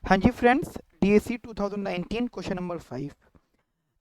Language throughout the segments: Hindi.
हाँ जी फ्रेंड्स, DSC 2019 क्वेश्चन नंबर 5।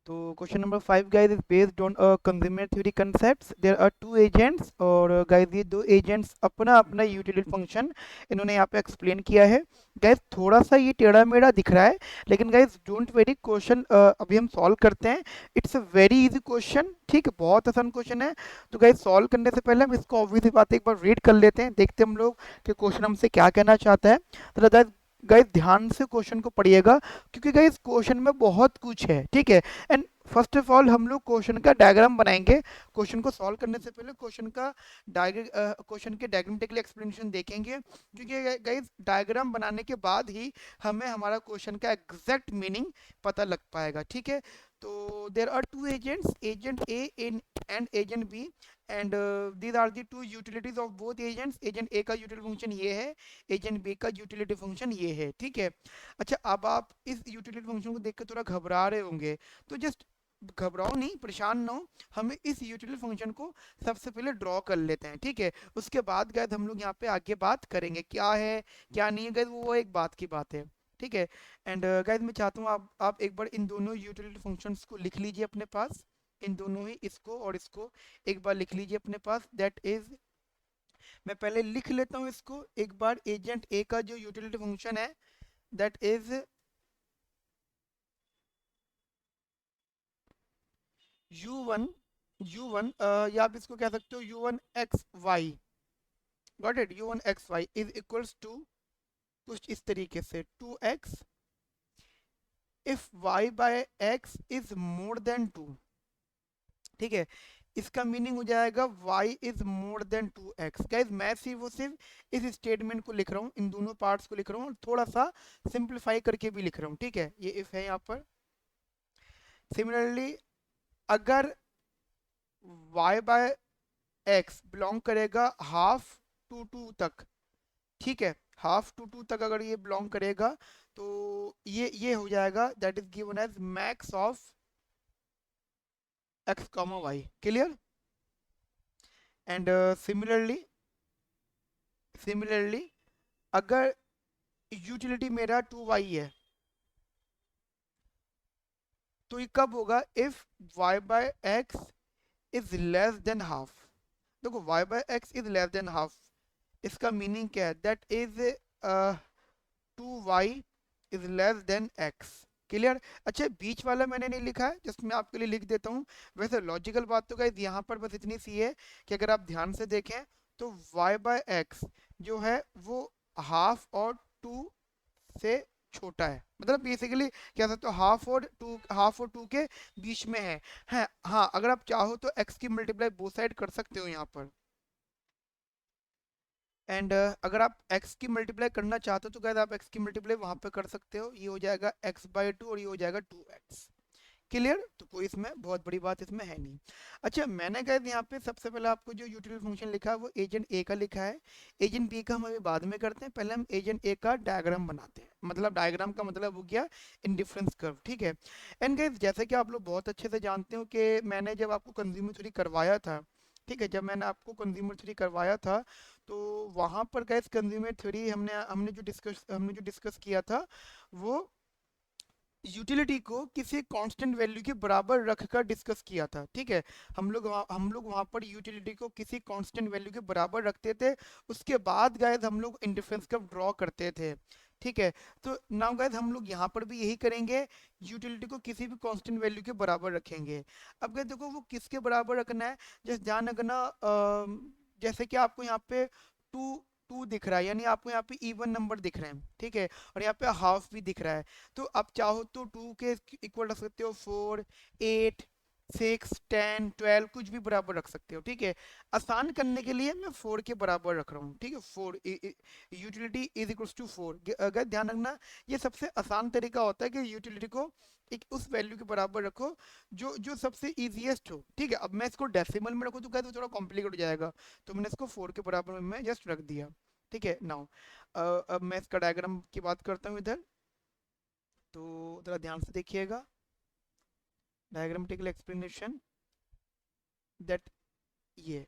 तो question number 5 guys is based on consumer theory concepts. There are two agents और गाइस ये दो एजेंट्स अपना अपना यूटिलिटी फंक्शन इन्होंने यहाँ पे एक्सप्लेन किया है। गाइस थोड़ा सा ये टेढ़ा मेढ़ा दिख रहा है, लेकिन गाइस डोंट वेरी, क्वेश्चन अभी हम सॉल्व करते हैं। It's a very easy question, ठीक है, बहुत आसान क्वेश्चन है। तो गाइस सॉल्व करने से पहले हम इसको ऑब्वियसली बात एक बार रीड कर लेते हैं, देखते हैं हम लोग कि क्वेश्चन हमसे क्या कहना चाहता है। तो गाइस गाइस ध्यान से क्वेश्चन को पढ़िएगा, क्योंकि गाइस क्वेश्चन में बहुत कुछ है, ठीक है। एंड फर्स्ट ऑफ ऑल हम लोग क्वेश्चन का डायग्राम बनाएंगे। क्वेश्चन को सॉल्व करने से पहले क्वेश्चन के डायग्रामेटिकल एक्सप्लेनेशन देखेंगे, क्योंकि गाइस डायग्राम बनाने के बाद ही हमें हमारा क्वेश्चन का एग्जैक्ट मीनिंग पता लग पाएगा, ठीक है। तो there are two agents, agent A and agent B, and these are the two utilities of both agents. Agent A का यूटिलिटी फंक्शन ये है, एजेंट बी का यूटिलिटी फंक्शन ये है, ठीक है। अच्छा, अब आप इस यूटिलिटी फंक्शन को देख कर थोड़ा घबरा रहे होंगे, तो जस्ट घबराओ नहीं, परेशान ना हो। हमें इस यूटिलिटी फंक्शन को सबसे पहले ड्रॉ कर लेते हैं, ठीक है। उसके बाद गैस हम लोग यहाँ पे आगे बात करेंगे क्या है क्या नहीं है, गैस वो एक बात की बात है, ठीक है। एंड गैस मैं चाहता हूँ आप एक बार इन दोनों यूटिलिटी फंक्शंस को लिख लीजिए अपने पास। इन दोनों ही, इसको और इसको एक बार लिख लीजिए अपने पास। दैट इज, मैं पहले लिख लेता हूँ इसको एक बार। एजेंट ए का जो यूटिलिटी फंक्शन है, दैट इज u1, u1 या आप इसको कह सकते हो u1 x y. Got it, u1 x y is equals to कुछ इस तरीके से 2x if y by x is more than 2, ठीक है। इसका मीनिंग हो जाएगा y is more than 2x। Guys मैं सिर्फ वो सिर्फ इस स्टेटमेंट को लिख रहा हूँ, इन दोनों पार्ट्स को लिख रहा हूँ, और थोड़ा सा सिंप्लीफाई करके भी लिख रहा हूँ, ठीक है। ये इफ है यहाँ पर। सिमिलरली, अगर y बाय x बिलोंग करेगा हाफ टू टू तक, ठीक है, हाफ टू टू तक अगर ये बिलोंग करेगा, तो ये हो जाएगा, that is given as max of x comma y. Clear. And similarly अगर यूटिलिटी मेरा 2y है, तो ये कब होगा, if y by x is less than half. देखो y by x is less than half, इसका मीनिंग क्या है, that is 2y is less than x। Clear. अच्छा, बीच वाला मैंने नहीं लिखा है, जस्ट मैं आपके लिए लिख देता हूँ। वैसे लॉजिकल बात तो गाइस यहाँ पर बस इतनी सी है कि अगर आप ध्यान से देखें तो y बाय एक्स जो है वो हाफ और टू से छोटा है, मतलब बेसिकली क्या सकते हो, हाफ और टू के बीच में है। हाँ, अगर आप चाहो तो x की मल्टीप्लाई बोथ साइड कर सकते हो यहाँ पर। एंड अगर आप x की मल्टीप्लाई करना चाहते हो तो गाइस आप x की मल्टीप्लाई वहां पे कर सकते हो, ये हो जाएगा x बाई टू और ये हो जाएगा 2x। क्लियर। तो कोई इसमें बहुत बड़ी बात इसमें है नहीं। अच्छा, मैंने गाइस यहाँ पे सबसे पहले आपको जो यूटिलिटी फंक्शन लिखा है वो एजेंट ए का लिखा है। एजेंट बी का हम अभी बाद में करते हैं, पहले हम एजेंट ए का डायग्राम बनाते हैं। मतलब डायग्राम का मतलब हो गया इंडिफरेंस कर्व, ठीक है। एंड गाइस जैसे कि आप लोग बहुत अच्छे से जानते हो कि मैंने जब आपको कंज्यूमर थ्योरी करवाया था, ठीक है, जब मैंने आपको कंज्यूमर थ्योरी करवाया था, तो वहाँ पर गैस कंज्यूमर थ्योरी हमने जो डिस्कस किया था, वो यूटिलिटी को किसी कांस्टेंट वैल्यू के बराबर रखकर डिस्कस किया था, ठीक है। हम लोग वहाँ पर यूटिलिटी को किसी कांस्टेंट वैल्यू के बराबर रखते थे। उसके बाद गाइस हम लोग इंडिफरेंस कर्व ड्रॉ करते थे, ठीक है। तो नाउ गाइस हम लोग यहाँ पर भी यही करेंगे, यूटिलिटी को किसी भी कांस्टेंट वैल्यू के बराबर रखेंगे। अब गाइस देखो वो किसके बराबर रखना है, जैसे ध्यान रखना, जैसे कि आपको यहाँ पे टू टू दिख रहा है, यानी आपको यहाँ पे इवन नंबर दिख रहे हैं, ठीक है, और यहाँ पे हाफ भी दिख रहा है। तो आप चाहो तो टू के इक्वल रख सकते हो 4, 8, 6, 10, 12, कुछ भी बराबर रख सकते हो, ठीक है। आसान करने के लिए मैं 4 के बराबर रख रहा हूँ, ठीक है। 4 यूटिलिटी इज इक्वल्स टू 4। अगर ध्यान रखना, ये सबसे आसान तरीका होता है कि यूटिलिटी को एक उस वैल्यू के बराबर रखो जो जो सबसे इजीएस्ट हो, ठीक है। अब मैं इसको डेसिमल में रखूँ तो क्या, तो थोड़ा कॉम्प्लिकेट हो जाएगा, तो मैंने इसको 4 के बराबर में मैं जस्ट रख दिया, ठीक है। नाउ अब मैं इसका डायग्राम की बात करता हूँ इधर, तो ज़रा ध्यान से देखिएगा। डायग्रामेटिकल एक्सप्लेनेशन, दैट ये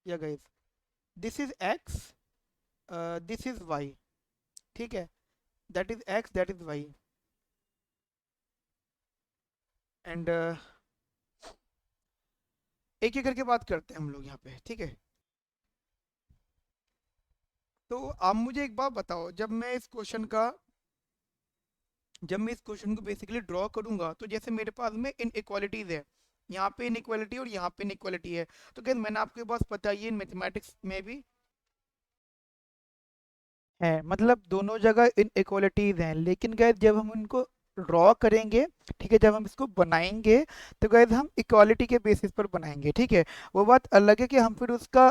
या guys, this is x, this is y, ठीक है, that is x, that is y, and एक एक करके बात करते हैं हम लोग यहाँ पे, ठीक है। तो आप मुझे एक बात बताओ, जब मैं इस क्वेश्चन को बेसिकली ड्रॉ करूंगा, तो जैसे मेरे पास में इन इक्वालिटीज है, यहाँ पे इनइक्वालिटी और यहाँ पे इनइक्वालिटी है, तो क्या मैंने आपके पास बताइए इन मैथमेटिक्स में भी है, मतलब दोनों जगह इन इक्वालिटीज हैं, लेकिन गैस जब हम उनको ड्रॉ करेंगे, ठीक है, जब हम इसको बनाएंगे, तो गैस हम इक्वालिटी के बेसिस पर बनाएंगे, ठीक है। वो बात अलग है कि हम फिर उसका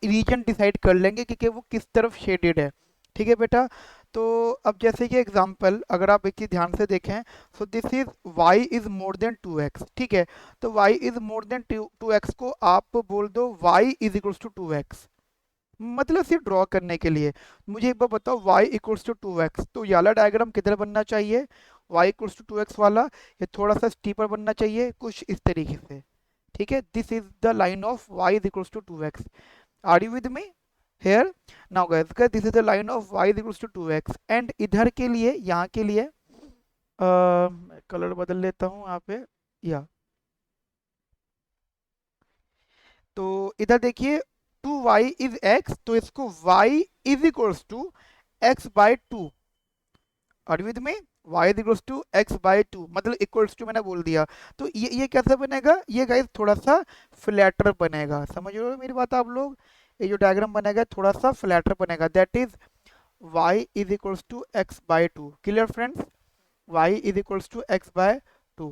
रीजन डिसाइड कर लेंगे कि वो किस तरफ शेडेड है, ठीक है बेटा। तो अब जैसे कि एग्जांपल अगर आप एक चीज ध्यान से देखें, सो this is y is more than 2x, ठीक है। तो y is more than 2x को आप बोल दो y is equals to 2x, मतलब सिर्फ ड्रॉ करने के लिए। मुझे एक बार बताओ, y इक्वल्स टू 2x, तो ये वाला डायग्राम किधर बनना चाहिए, y इक्वल्स टू 2x वाला, ये थोड़ा सा स्टीपर बनना चाहिए कुछ इस तरीके से, ठीक है। This is the line of y is equals to 2x, are you with me here? Now guys, this is the line of y is equals to 2x, and इधर के लिए, यहाँ के लिए कलर बदल लेता हूँ यहाँ पे, या तो इधर देखिए, 2y इज x, तो इसको y is equals to x by 2, और विद में y is equals to x by 2, मतलब इक्वल्स टू मैंने बोल दिया। तो ये कैसे बनेगा, ये गाइस थोड़ा सा फ्लैटर बनेगा, समझ रहे हो मेरी बात आप लोग? ये जो डायग्राम बनेगा थोड़ा सा फ्लैटर बनेगा, that is y is equals to x by 2, clear friends? y is equals to x by 2,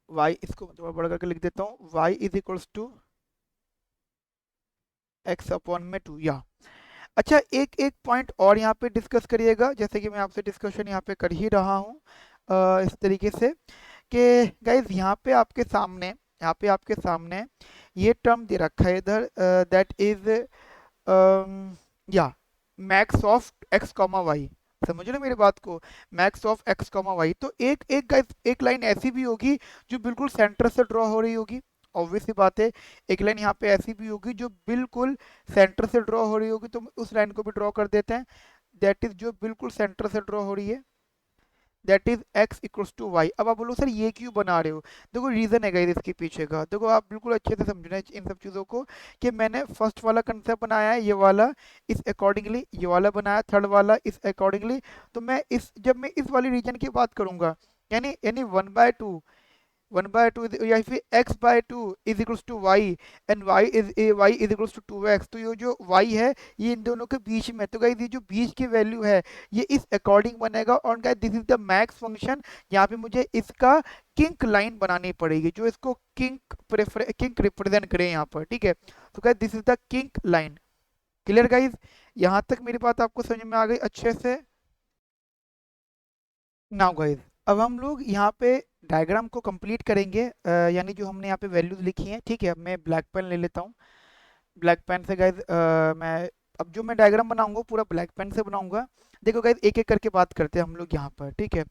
y इसको थोड़ा बड़ा करके लिख देता हूँ, y is equals to x upon में 2, या अच्छा एक एक पॉइंट और यहाँ पे डिस्कस करिएगा, जैसे कि मैं आपसे डिस्कशन यहाँ पे कर ही रहा हूँ इस तरीके से कि गाइज यहाँ पे आपके सामने ये टर्म दे रखा है इधर, दैट इज या max of x comma y, समझ रहे हो मेरी बात को, max of x comma y. तो एक एक गाइज एक लाइन ऐसी भी होगी जो बिल्कुल सेंटर से ड्रॉ हो रही होगी, ऑब्वियस सी बात है। एक लाइन यहाँ पे ऐसी भी होगी जो बिल्कुल सेंटर से ड्रॉ हो रही होगी, तो उस लाइन को भी ड्रॉ कर देते हैं, दैट इज जो बिल्कुल सेंटर से ड्रॉ हो रही है, that is x equals to y. अब आप बोलो सर ये क्यों बना रहे हो, देखो रीजन है गाइस इसके पीछे का, देखो आप बिल्कुल अच्छे से समझना है इन सब चीज़ों को, कि मैंने फर्स्ट वाला कंसेप्ट बनाया है ये वाला, इस अकॉर्डिंगली ये वाला बनाया, थर्ड वाला इस अकॉर्डिंगली। तो मैं इस जब मैं इस वाली रीजन की बात करूंगा, यानी यानी 1/2, 1/2 या फिर x by 2 is equals to y, and y is equals to 2x, तो ये जो y है ये इन दोनों के बीच में, तो गाइस ये जो बीच की वैल्यू है ये इस अकॉर्डिंग बनेगा, और guys this is the max function. यहाँ पे मुझे इसका किंक लाइन बनानी पड़ेगी जो इसको किंक रिप्रेजेंट करे यहाँ पर, ठीक है। तो guys this is the kink line, clear guys? यहाँ तक मेरी बात आपको समझ में आ गई अच्छे से? नाउ गाइस, अब हम लोग यहाँ पे डायग्राम को कंप्लीट करेंगे, यानी जो हमने यहाँ पे वैल्यूज लिखी हैं, ठीक है। अब मैं ब्लैक पेन ले लेता हूँ, ब्लैक पेन से गाइस मैं अब जो मैं डायग्राम बनाऊंगा पूरा ब्लैक पेन से बनाऊंगा। देखो गाइस एक एक करके बात करते हैं हम लोग यहाँ पर, ठीक है।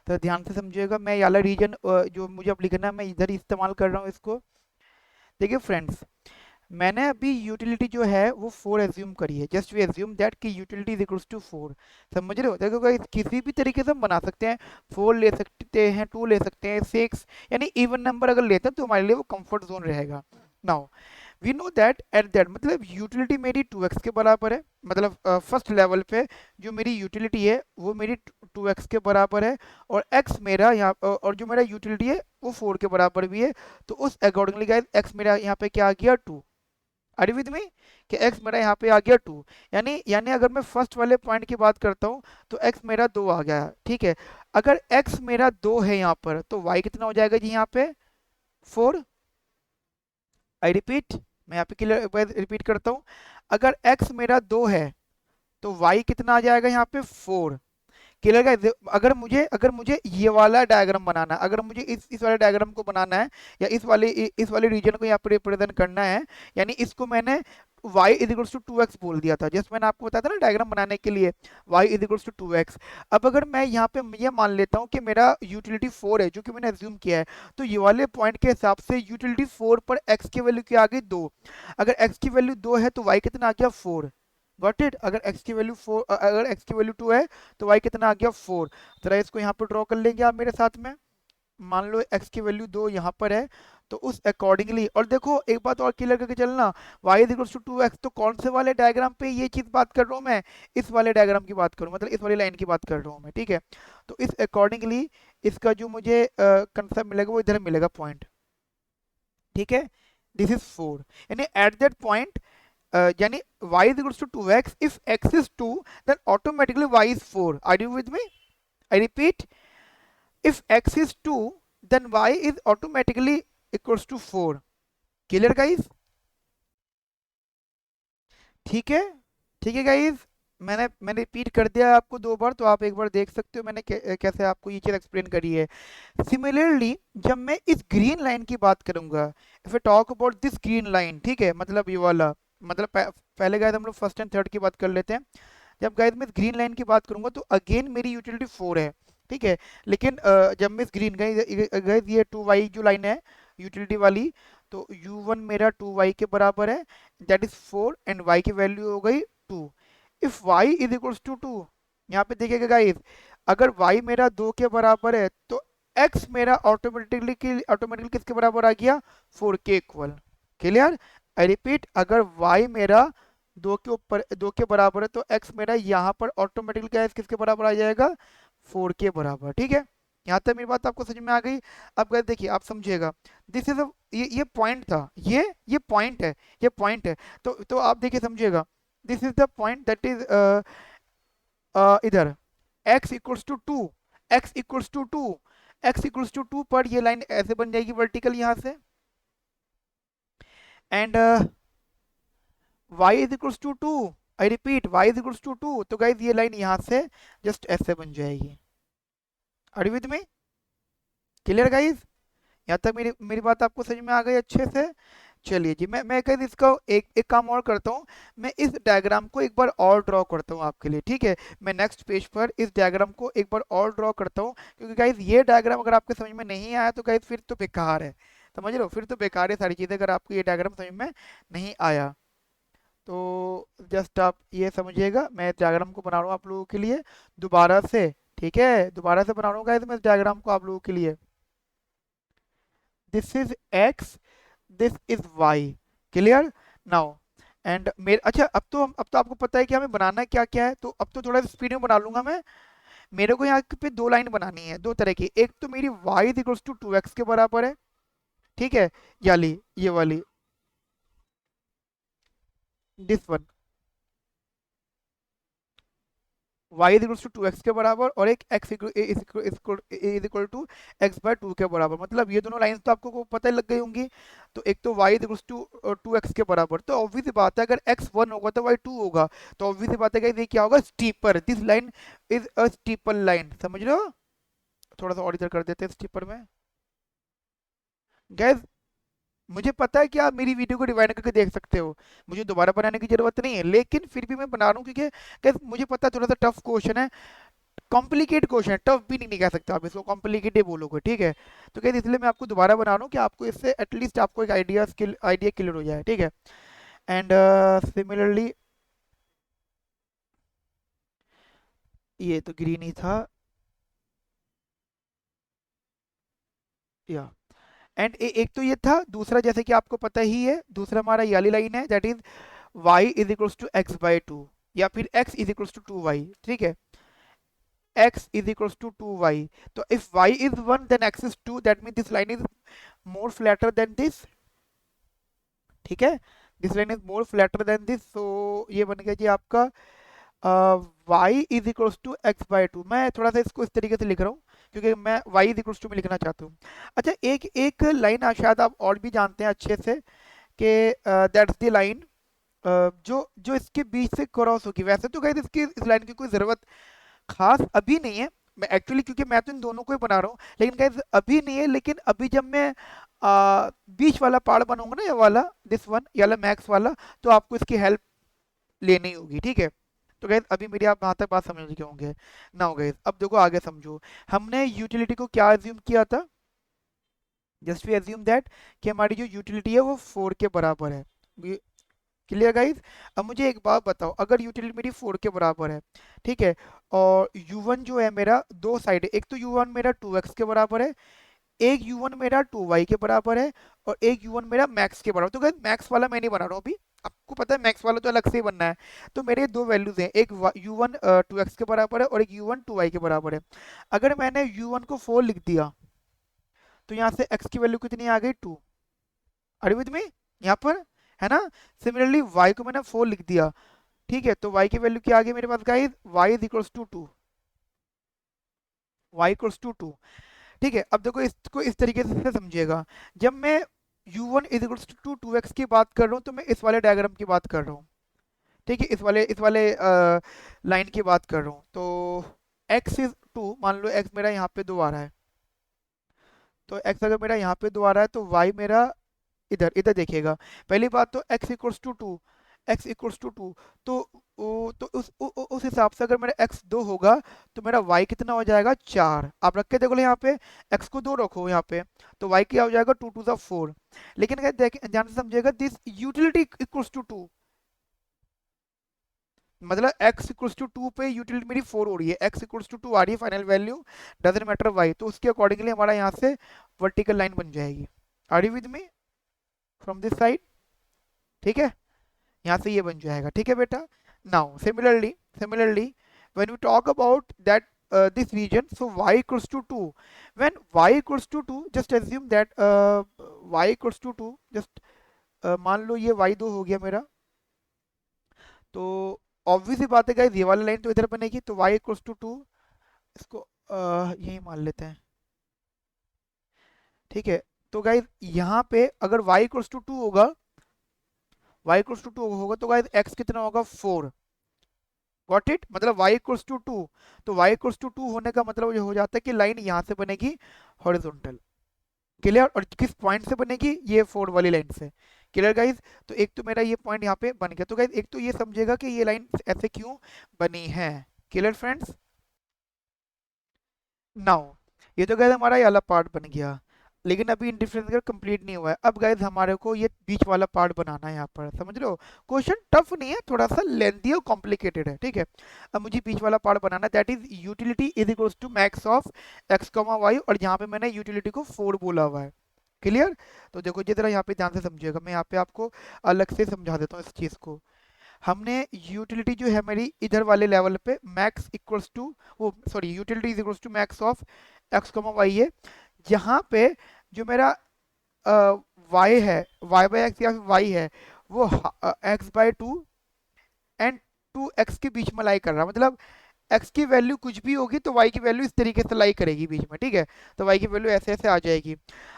तो ध्यान से समझिएगा, मैं ये वाला रीजन जो मुझे अब लिखना है मैं इधर ही इस्तेमाल कर रहा हूँ इसको। देखिए फ्रेंड्स, मैंने अभी यूटिलिटी जो है वो 4 एज्यूम करी है, जस्ट वी एज्यूम दैट कि यूटिलिटी इज इक्वल्स टू 4, समझ रहे हो? देखो guys, किसी भी तरीके से हम बना सकते हैं, 4 ले सकते हैं, 2 ले सकते हैं, 6, यानी इवन नंबर अगर लेते हैं तो हमारे लिए वो कंफर्ट जोन रहेगा। Now we know that at that, मतलब यूटिलिटी मेरी 2x के बराबर है, मतलब फर्स्ट लेवल पे जो मेरी यूटिलिटी है वो मेरी 2x के बराबर है, और x मेरा यहाँ और जो मेरा यूटिलिटी है वो 4 के बराबर भी है। तो उस अकॉर्डिंगली गाइस x मेरा यहाँ पे क्या आ गया, 2, आर यू विद मी? कि x मेरा यहाँ पे आ गया 2, यानी यानी अगर मैं फर्स्ट वाले पॉइंट की बात करता हूँ तो x मेरा 2 आ गया, ठीक है। अगर x मेरा 2 है यहाँ पर, तो y कितना हो जाएगा जी यहाँ पे, 4। आई रिपीट, मैं यहाँ पे क्लियर रिपीट करता हूँ, अगर x मेरा 2 है तो y कितना आ जाएगा यहाँ पे, 4, क्लियर गाइस? अगर मुझे ये वाला डायग्राम बनाना है, अगर मुझे इस वाले डायग्राम को बनाना है, या इस वाले रीजन को यहाँ पे रिप्रेजेंट करना है, यानी इसको मैंने y is equals to 2x बोल दिया था, जस्ट मैंने आपको बताया था ना डायग्राम बनाने के लिए y is equals to 2x। अब अगर मैं यहाँ पे ये मान लेता हूँ कि मेरा यूटिलिटी 4 है, जो कि मैंने एज्यूम किया है, तो ये वाले पॉइंट के हिसाब से यूटिलिटी 4 पर x की वैल्यू क्या आ गई 2। अगर x की वैल्यू 2 है तो y कितना आ गया 4। Got it? अगर x की वैल्यू 4, अगर x की वैल्यू 2 है तो y कितना आ गया 4। जरा इसको यहाँ पर ड्रॉ कर लेंगे आप मेरे साथ में। मान लो x की वैल्यू 2 यहाँ पर है, तो उस अकॉर्डिंगली, और देखो एक बात और क्लियर करके चलना, y is equal to 2x, तो कौन से वाले डायग्राम पे ये चीज बात कर रहा हूँ मैं? इस वाले डायग्राम की बात करूँ, मतलब इस वाली लाइन की बात कर रहा हूँ मैं, ठीक है? तो इस अकॉर्डिंगली इसका जो मुझे कंसेप्ट मिलेगा वो इधर मिलेगा पॉइंट, ठीक है? दिस इज 4, यानी एट दैट पॉइंट, यानी y is equals to 2x, if x is 2 then automatically y is 4। are you with me? I repeat, if x is 2 then y is automatically equals to 4। clear guys? ठीक है, ठीक है गाइज, मैंने रिपीट कर दिया आपको 2 बार, तो आप एक बार देख सकते हो मैंने कैसे आपको ये चीज़ एक्सप्लेन करी है। सिमिलरली जब मैं इस ग्रीन लाइन की बात करूंगा, if I talk about this green line, ठीक है, मतलब ये वाला, मतलब पहले गाइज हम लोग फर्स्ट एंड थर्ड की बात कर लेते हैं। जब गाइज मैं इस ग्रीन लाइन की बात करूंगा तो अगेन मेरी यूटिलिटी 4 है, ठीक है? लेकिन जब मैं इस ग्रीन गाइज ये 2y जो लाइन है यूटिलिटी वाली, तो u1 मेरा 2y के बराबर है, दैट इज 4, एंड y की वैल्यू हो गई 2। If y is equals to 2, यहाँ पे देखिएगा गाइस, अगर y मेरा 2 के बराबर है तो x मेरा ऑटोमेटिकली किसके बराबर आ गया? 4 के इक्वल। क्लियर? आई रिपीट, अगर y मेरा 2 के बराबर है तो x मेरा यहाँ पर ऑटोमेटिकली क्या है, किसके बराबर आ जाएगा? 4 के बराबर, ठीक है? यहाँ तक मेरी बात आपको समझ में आ गई? अब गाइस देखिए, आप समझिएगा, दिस इज ये पॉइंट था, ये पॉइंट है, ये पॉइंट है, तो आप देखिए समझिएगा, this is the point that is इधर x equals to 2, x equals to 2, x equals to 2 पर ये लाइन ऐसे बन जाएगी वर्टिकल यहाँ से, and y is equals to 2। I repeat, y is equals to 2, तो गाइज ये लाइन यहाँ से जस्ट ऐसे बन जाएगी। Are you with me? Clear guys? यहाँ तक मेरी मेरी बात आपको समझ में आ गई अच्छे से? चलिए जी, मैं कहीं इसका एक काम और करता हूँ, मैं इस डायग्राम को एक बार और ड्रॉ करता हूँ आपके लिए, ठीक है? मैं नेक्स्ट पेज पर इस डायग्राम को एक बार और ड्रॉ करता हूँ, क्योंकि गाइज ये डायग्राम अगर आपके समझ में नहीं आया तो गाइज फिर तो बेकार है, समझ रहे हो? फिर तो बेकार है सारी चीज़ें, अगर आपको ये डायग्राम समझ में नहीं आया तो जस्ट आप ये समझिएगा, मैं इस डायग्राम को बना रहा हूँ आप लोगों के लिए दोबारा से, ठीक है? दोबारा से बना रहा हूँ गाइज मैं इस डायग्राम को आप लोगों के लिए। This is x, this is y। Clear now? And मेरे, अच्छा, अब तो आपको पता है कि हमें बनाना क्या क्या है, तो अब तो थोड़ा स्पीड में बना लूंगा मैं। मेरे को यहाँ पे 2 लाइन बनानी है, 2 तरह की। एक तो मेरी y is equals to 2x के बराबर है, ठीक है, ये वाली, this one, y is equals to 2x के बराबर, और एक x is equal to x/2 के बराबर, मतलब ये दोनों लाइंस तो आपको को पता ही लग गई होंगी। तो एक तो y is equals to 2x के बराबर, तो ऑब्वियस सी बात है अगर x 1 होगा तो y 2 होगा, तो ऑब्वियस सी बात है कि ये क्या होगा? Steeper. This line is a steeper line, समझ रहे हो? थोड़ा सा और इधर कर देते हैं स्टीपर में। गैस, मुझे पता है कि आप मेरी वीडियो को रिवाइंड करके देख सकते हो, मुझे दोबारा बनाने की जरूरत नहीं है, लेकिन फिर भी मैं बना रहा हूँ क्योंकि गैस मुझे पता है थोड़ा सा टफ क्वेश्चन है, कॉम्प्लिकेट क्वेश्चन है, टफ भी नहीं कह सकते आप इसको, कॉम्प्लिकेटेड बोलोगे, ठीक है? तो क्या इसलिए मैं आपको दोबारा बना रहा हूँ कि आपको इससे एटलीस्ट आपको एक आइडिया क्लियर हो जाए, ठीक है? एंड सिमिलरली ये तो ग्रीन ही था, या एंड एक तो ये था, दूसरा जैसे कि आपको पता ही है, दूसरा हमारा ये वाली लाइन है, that is y is equals to x/2, या फिर x is equals to 2y, ठीक है? x is equals to 2y. So if y is 1 then x is 2, that means this line is more flatter than this, ठीक है? This line is more flatter than this, so ये बन गया जी आपका y is equals to x/2। मैं थोड़ा सा इसको इस तरीके से लिख रहा हूँ क्योंकि मैं y is equals to में लिखना चाहता हूँ। अच्छा, एक एक लाइन शायद आप और भी जानते हैं अच्छे से कि दैट्स द लाइन जो जो इसके बीच से क्रॉस होगी। वैसे तो गाइस इसकी इस लाइन की कोई ज़रूरत खास अभी नहीं है, मैं एक्चुअली, क्योंकि मैं तो इन दोनों को ही बना रहा हूँ, लेकिन गाइस अभी नहीं है, लेकिन अभी जब मैं बीच वाला पार्ट बनाऊंगा ना, ये वाला, दिस वन, ये वाला मैक्स वाला, तो आपको इसकी हेल्प लेनी होगी, ठीक है। तो गैस अभी मेरी आप वहां तक बात समझ गए होंगे ना। हो गैस अब देखो आगे समझो। हमने यूटिलिटी को क्या एज्यूम किया था, जस्ट वी एज्यूम दैट कि हमारी जो यूटिलिटी है वो 4 के बराबर है। Clear guys. अब मुझे एक बात बताओ, अगर यूटिलिटी मेरी 4 के बराबर है, ठीक है, और u1 जो है मेरा दो साइड है, एक तो u1 मेरा 2x के बराबर है, एक u1 मेरा 2y के बराबर है, और एक u1 मेरा मैक्स के बराबर। तो गाइस मैक्स वाला मैं नहीं बना रहा हूँ अभी, आपको पता है मैक्स वाला तो अलग से ही बनना है। तो मेरे दो वैल्यूज हैं, एक u1 2x के बराबर है और एक u1 2y के बराबर है। अगर मैंने u1 को 4 लिख दिया तो यहाँ से x की वैल्यू कितनी आ गई, 2। आर यू विद मी यहाँ पर, है ना। सिमिलरली y को मैंने 4 लिख दिया, ठीक है, तो y की वैल्यू क्या आ गई मेरे पास guys, y is equals to 2, y equals to 2। ठीक है, अब देखो इसको इस तरीके से समझिएगा। जब मैं u1 is equals to 2x की बात कर रहा हूँ तो मैं इस वाले डायग्राम की बात कर रहा हूँ, ठीक है, इस वाले लाइन की बात कर रहा हूँ। तो x इज 2, मान लो x मेरा यहाँ पे 2 आ रहा है, तो x अगर मेरा यहाँ पे 2 आ रहा है तो y मेरा इधर इधर देखिएगा। पहली बात तो x equals to 2, x equals to 2, तो तो उस हिसाब से अगर मेरा x 2 होगा तो मेरा y कितना हो जाएगा, 4। आप रख के देखो यहाँ पे, x को 2 रखो यहाँ पे, तो y क्या हो जाएगा, 2 टू द 4। लेकिन अगर देखें ध्यान से समझिएगा, दिस यूटिलिटी इक्वल्स टू 2, मतलब x इक्वल्स टू 2 पे यूटिलिटी मेरी 4 हो रही है, x इक्वल्स टू 2 आ रही है final value, doesn't matter y, तो उसके अकॉर्डिंगली हमारा यहाँ से वर्टिकल लाइन बन जाएगी। Are you with me from this side, ठीक है, यहाँ से ये बन जाएगा, ठीक है बेटा। Now similarly when we talk about that this region, so y equals to 2, when y equals to 2 just assume that y equals to 2, just मान लो ये y2 हो गया मेरा, तो ऑब्वियस ही बात है गाइस, ये वाली लाइन तो इधर बनेगी, तो y equals to 2, इसको यही मान लेते हैं, ठीक है। तो गाइस यहाँ पे अगर y equals to 2 होगा, y equals to 2 होगा तो गाइस x कितना होगा, 4। गॉट इट, मतलब y इक्वल्स टू 2, तो y इक्वल्स टू 2 होने का मतलब ये हो जाता है कि लाइन यहाँ से बनेगी हॉरिजॉन्टल। क्लियर, और किस पॉइंट से बनेगी, ये 4 वाली लाइन से। क्लियर गाइज, तो एक तो मेरा ये पॉइंट यहाँ पे बन गया। तो गाइज एक तो ये समझेगा कि ये लाइन ऐसे क्यों बनी है। Clear friends. नाउ ये तो गाइज हमारा ये वाला पार्ट बन गया, लेकिन अभी इंडिफरेंशियल कंप्लीट नहीं हुआ है। अब गाइज हमारे को ये बीच वाला पार्ट बनाना है, यहाँ पर समझ रहे हो। क्वेश्चन टफ नहीं है, थोड़ा सा लेंथी और कॉम्प्लिकेटेड है, ठीक है। अब मुझे बीच वाला पार्ट बनाना है, that is utility is equals to max of x comma y, और यहाँ पे मैंने यूटिलिटी को 4 बोला हुआ है। क्लियर, तो देखो जितना यहाँ पे ध्यान से समझिएगा, मैं यहाँ पे आपको अलग से समझा देता हूँ इस चीज़ को। हमने यूटिलिटी जो है मेरी इधर वाले लेवल पे मैक्स इक्वल्स टू, वो sorry, utility is equals to max of x comma y है। जहाँ पे जो मेरा वाई है, वाई बाई एक्स या फिर वाई है, वो एक्स बाई 2 एंड 2x के बीच में लाई कर रहा है, मतलब x की वैल्यू कुछ भी होगी तो y की वैल्यू इस तरीके से लाई करेगी बीच में, ठीक है। तो y की वैल्यू ऐसे ऐसे आ जाएगी।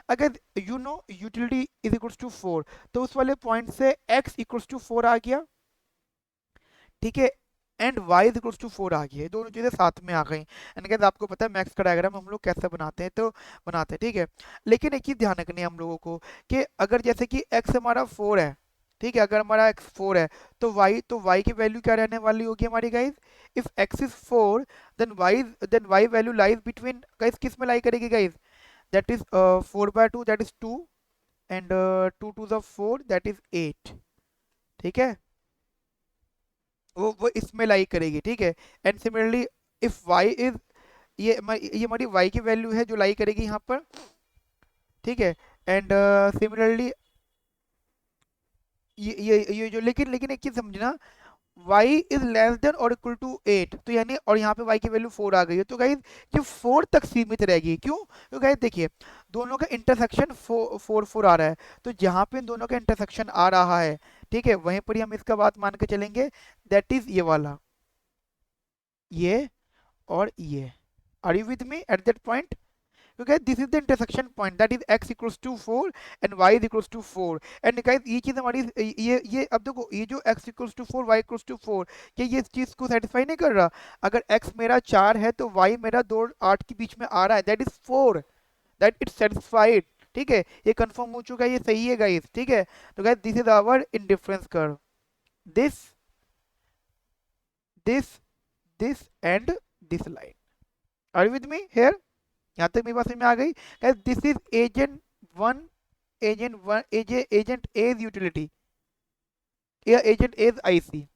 अगर you know utility is equals to 4, तो उस वाले पॉइंट से x इक्वल्स टू 4 आ गया, ठीक है, and y is equals to 4 आ गया, ये दोनों चीजें साथ में आ गई। एंड गाइस आपको पता है मैक्स का डायग्राम हम लोग कैसे बनाते हैं, तो बनाते हैं, ठीक है। लेकिन एक चीज ध्यान रखनी है हम लोगों को, कि अगर जैसे कि x हमारा 4 है, ठीक है, अगर हमारा x 4 है, तो y की वैल्यू क्या रहने वाली होगी हमारी guys, if x is 4 then y value lies between, guys किस में लाई करेगी guys, that is 4 by 2 that is 2, and 2 to the 4 that is 8, ठीक है, वो इसमें लाई करेगी, ठीक है। And similarly if y is, ये हमारी y की वैल्यू है जो लाई करेगी यहाँ पर, ठीक है। एंड सिमिलरली ये जो, लेकिन लेकिन एक चीज समझना, y इज लेस देन और इक्वल टू 8, तो यानी और यहाँ पे y की वैल्यू 4 आ गई है, तो गाइज ये 4 तक सीमित रहेगी। क्यों, तो गाइज देखिए दोनों का इंटरसेक्शन 4 आ रहा है, तो जहाँ पे इन दोनों का इंटरसेक्शन आ रहा है, ठीक है, वहीं पर ही हम इसका बात मान के चलेंगे, दैट इज ये वाला, ये और ये। Are you with me at that point, क्योंकि this is the intersection point, that is x equals to 4 and y is equals to 4। And guys ये चीज हमारी, ये अब देखो, ये जो x equals to 4 y equals to 4, क्या ये इस चीज को सेटिस्फाई नहीं कर रहा। अगर x मेरा 4 है तो y मेरा 2 8 के बीच में आ रहा है, that is 4, that it satisfied, ठीक है, ये कंफर्म हो चुका है, ये सही है गाइस, ठीक है। तो guys this is our indifference curve, this this this and this line, are you with me here? यहाँ तक मेरी बात समझ में आ गई guys? This is agent one, agent as utility या agent as IC,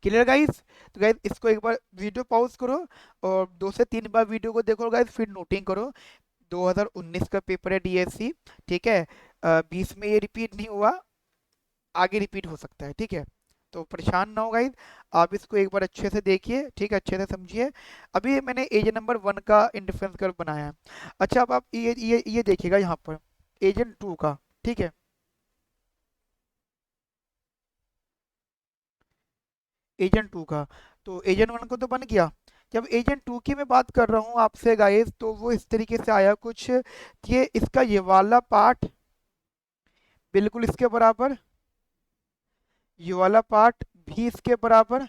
clear guys? तो गाइस इसको एक बार वीडियो पॉज करो और 2 से 3 बार वीडियो को देखो गाइस, फिर नोटिंग करो। 2019 का पेपर है डीएससी, ठीक है। 20 में ये रिपीट नहीं हुआ, आगे रिपीट हो सकता है, ठीक है। तो परेशान ना हो गाइस, आप इसको एक बार अच्छे से देखिए, ठीक है, अच्छे से समझिए। अभी मैंने एजेंट नंबर 1 का इंडिफरेंस कर्व बनाया है। अच्छा, अब आप ये देखिएगा यहाँ पर एजेंट 2 का, ठीक है। एजेंट 2 का, तो एजेंट 1 को तो बन गया। जब एजेंट 2 की मैं बात कर रहा हूँ आपसे गाइस, तो वो इस तरीके से आया कुछ, ये इसका ये वाला पार्ट बिल्कुल इसके बराबर, ये वाला पार्ट भी इसके बराबर,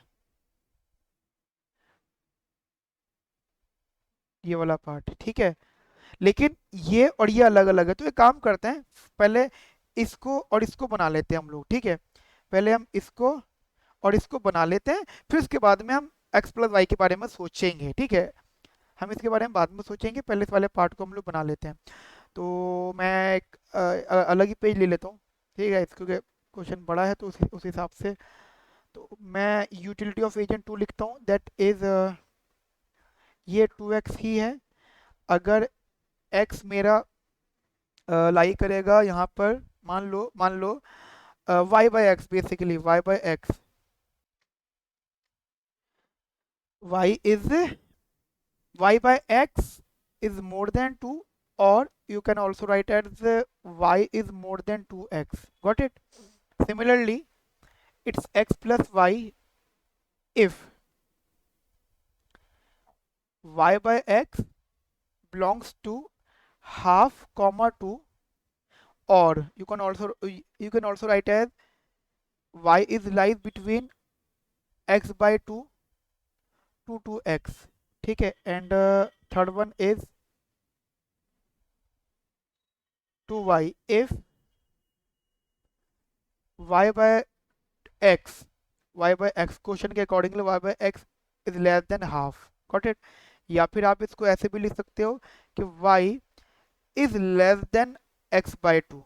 ये वाला पार्ट, ठीक है। लेकिन ये और ये अलग अलग है, तो एक काम करते हैं, पहले इसको और इसको बना लेते हैं हम लोग, ठीक है। पहले हम इसको और इसको बना लेते हैं, फिर उसके बाद में हम एक्स प्लस वाई के बारे में सोचेंगे, ठीक है। हम इसके बारे में बाद में सोचेंगे, पहले इस वाले पार्ट को हम लोग बना लेते हैं। तो मैं एक अलग ही पेज ले लेता हूँ, ठीक है, इसको क्वेश्चन बड़ा है तो उस हिसाब से। तो मैं यूटिलिटी ऑफ एजेंट 2 लिखता हूँ, दैट इज ये 2x ही है। अगर x मेरा लाई करेगा यहाँ पर, मान लो y by x, basically y by x, y is y by x is more than 2, or you can also write as y is more than 2x, got it? Similarly, it's x plus y if y by x belongs to half comma 2, or you can also write as y is lies between x by 2 to 2x, ठीक है। And third one is 2y if y by x, question के accordingly y by x is less than half, got it? या फिर आप इसको ऐसे भी लिख सकते हो कि y is less than x by 2,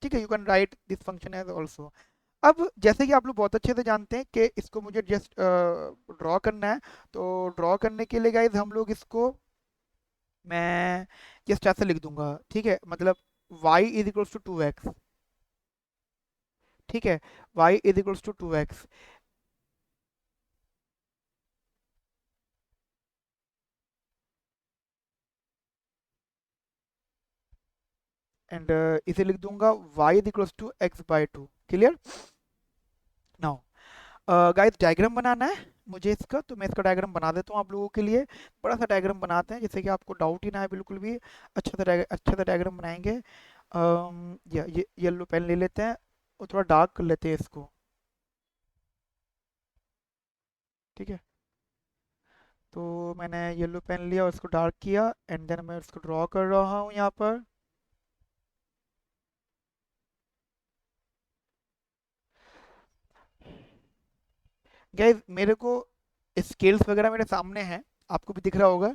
ठीक है। You can write this function as also. अब जैसे कि आप लोग बहुत अच्छे से जानते हैं कि इसको मुझे जस्ट ड्रॉ करना है, तो ड्रॉ करने के लिए गाइज हम लोग इसको, मैं जस्ट ऐसे लिख दूंगा, ठीक है, मतलब y is equals to 2x, ठीक है, y is equals to 2x। And इसे लिख दूंगा y is equals to x by 2, clear? Now guys diagram बनाना है मुझे इसका, तो मैं इसका डायग्राम बना देता हूँ आप लोगों के लिए। बड़ा सा डायग्राम बनाते हैं जिससे कि आपको डाउट ही ना है बिल्कुल भी, अच्छा सा डायग्राम बनाएंगे। ये येलो पेन ले लेते हैं और थोड़ा डार्क कर लेते हैं इसको, ठीक है। तो मैंने येलो पेन लिया और इसको डार्क किया, एंड देन मैं इसको ड्रॉ कर रहा हूँ यहाँ पर। गाइज मेरे को स्केल्स वगैरह मेरे सामने हैं, आपको भी दिख रहा होगा,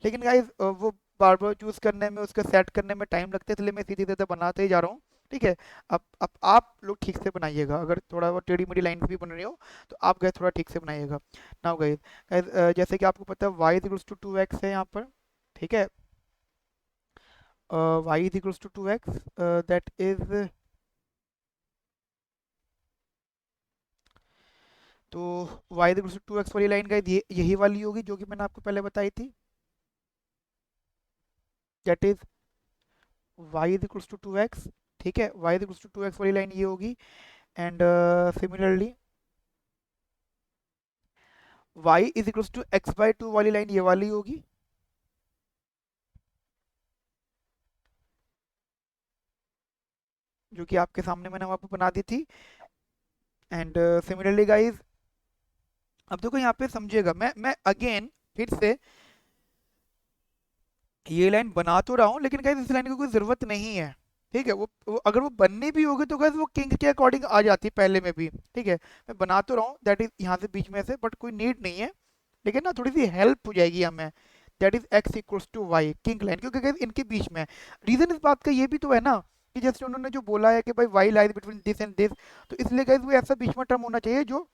लेकिन गाइज वो बार बार चूज करने में, उसका सेट करने में टाइम लगता है, इसलिए मैं सीधी सीधे बनाते ही जा रहा हूँ, ठीक है। अब आप लोग ठीक से बनाइएगा, अगर थोड़ा बहुत टेढ़ी मेढ़ी लाइन भी बन रही हो तो आप गए थोड़ा ठीक से बनाइएगा। नाउ गाइज, जैसे कि आपको पता है y is equals to 2x है यहाँ पर, ठीक है। y is equals to 2x, that is, तो y is equals to 2x वाली लाइन गाइज यही वाली होगी जो कि मैंने आपको पहले बताई थी, that is y is equals to 2x, ठीक है। y is equals to 2x वाली लाइन ये होगी। And similarly y is equals to x by 2 वाली लाइन ये वाली होगी, जो कि आपके सामने मैंने वहां पर बना दी थी। एंड सिमिलरली गाइज, अब देखो यहाँ पे समझिएगा, मैं अगेन फिर से ये लाइन बना तो रहा हूँ, लेकिन गाइस इस लाइन की कोई ज़रूरत नहीं है। ठीक है, वो अगर वो बननी भी होगी तो गाइस वो किंग के अकॉर्डिंग आ जाती है पहले में भी। ठीक है, मैं बना तो रहा हूँ दैट इज यहाँ से बीच में से, बट कोई नीड नहीं है। लेकिन ना थोड़ी सी हेल्प हो जाएगी हमें। That is x equals to y किंग लाइन, क्योंकि गाइस इनके बीच में रीजन इस बात का ये भी तो है ना कि जैसे उन्होंने जो बोला है कि भाई y lies between this and this, तो इसलिए गाइस वो ऐसा बीच में टर्म होना चाहिए जो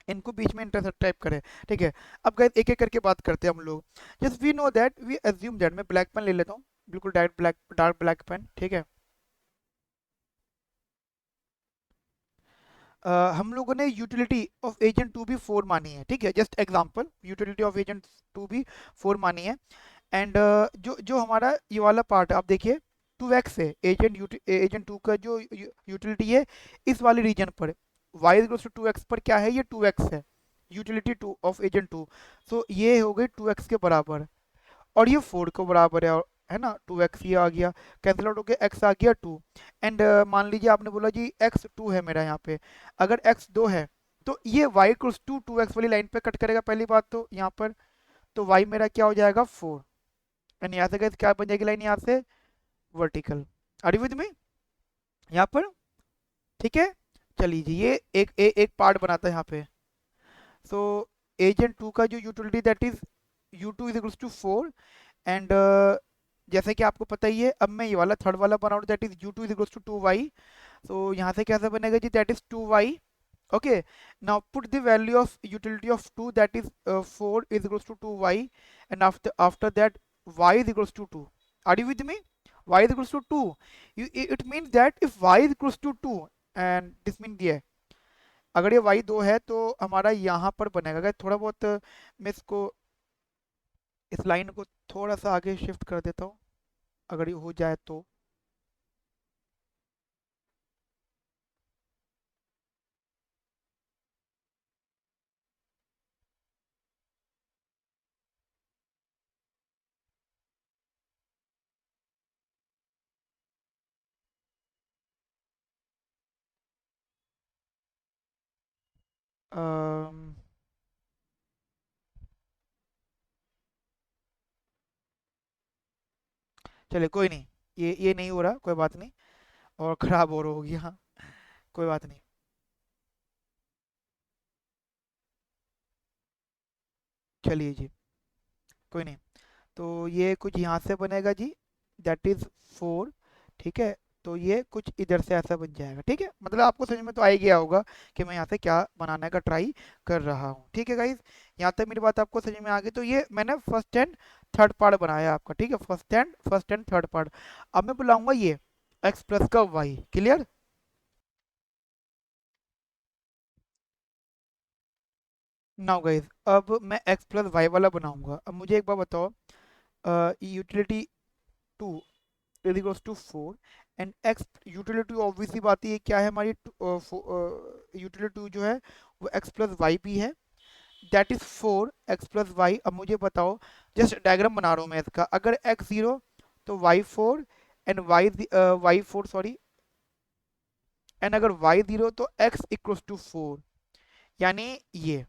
इनको बीच में इंटरसेक्ट टाइप करे। ठीक है, अब गाइस एक एक करके बात करते हैं हम लोग। Just we know that, we assume that, मैं ब्लैक पेन ले लेता हूँ, बिल्कुल direct black, dark black pen. ठीक है, हम लोगों ने utility of agent to be 4 मानी है। ठीक है, just example, utility of agent to be 4 मानी है। एंड जो जो हमारा ये वाला पार्ट है, आप देखिए 2x है एजेंट टू का जो यूटिलिटी है इस वाले रीजन पर, y इक्वल्स टू 2x पर क्या है, ये 2x है utility two of agent two. So ये हो गई 2x के बराबर, और ये 4 को बराबर है ना। 2x ये आ गया, कैंसिल आउट हो गया, x आ गया 2। एंड मान लीजिए आपने बोला जी x 2 है मेरा यहाँ पे, अगर x 2 है तो ये y इक्वल्स टू 2x वाली लाइन पे कट करेगा पहली बात तो यहाँ पर। तो y मेरा क्या हो जाएगा 4, एंड यहाँ से क्या बन जाएगी लाइन यहाँ से, vertical. Are you with me यहाँ पर? ठीक है, चलिए जी, ये एक पार्ट बनाता है यहाँ पे। सो एजेंट टू का जो utility that is you two is equals to 4। एंड जैसे कि आपको पता ही है, अब मैं ये वाला थर्ड वाला बनाऊँ that is you two is equals to 2y। तो यहाँ से कैसे बनेगा जी, that is 2y। Okay, now put the value of utility of 2 that is 4 is equals to 2y, and after that y is equals to 2. Are you with me? Y is equals to 2. It means that if y is equals to 2, and this means ये, अगर ये y 2 है तो हमारा यहाँ पर बनेगा। अगर थोड़ा बहुत मैं इसको, इस लाइन को थोड़ा सा आगे शिफ्ट कर देता हूँ, अगर ये हो जाए तो। अम, चलिए कोई नहीं, ये नहीं हो रहा, कोई बात नहीं, और ख़राब और हो गया, हाँ, कोई बात नहीं। चलिए जी, कोई नहीं। तो ये कुछ यहाँ से बनेगा जी, दैट इज 4। ठीक है, तो ये कुछ इधर से ऐसा बन जाएगा। ठीक है, मतलब आपको समझ में तो आ ही गया होगा कि मैं यहाँ से क्या बनाने का ट्राई कर रहा हूँ। ठीक है गाइज, यहाँ तक मेरी बात आपको समझ में आ गई। तो ये मैंने फर्स्ट एंड थर्ड पार्ट बनाया आपका। ठीक है, फर्स्ट एंड थर्ड पार्ट। अब मैं बुलाऊंगा ये एक्स प्लस का वाई। क्लियर? नाउ गाइज, अब मैं एक्स प्लस वाई वाला बनाऊंगा। अब मुझे एक बार बताओ, utility two is equals to 4, and x utility obviously बात है, ये क्या है हमारी, यूटिलिटी टू जो है वो एक्स प्लस वाई भी है, that is 4 x plus y. अब मुझे बताओ, जस्ट डायग्राम बना रहा हूँ मैं इसका, अगर एक्स 0 तो y 4, and y 4 sorry, and अगर वाई 0 तो एक्स इक्वल्स टू 4। यानी ये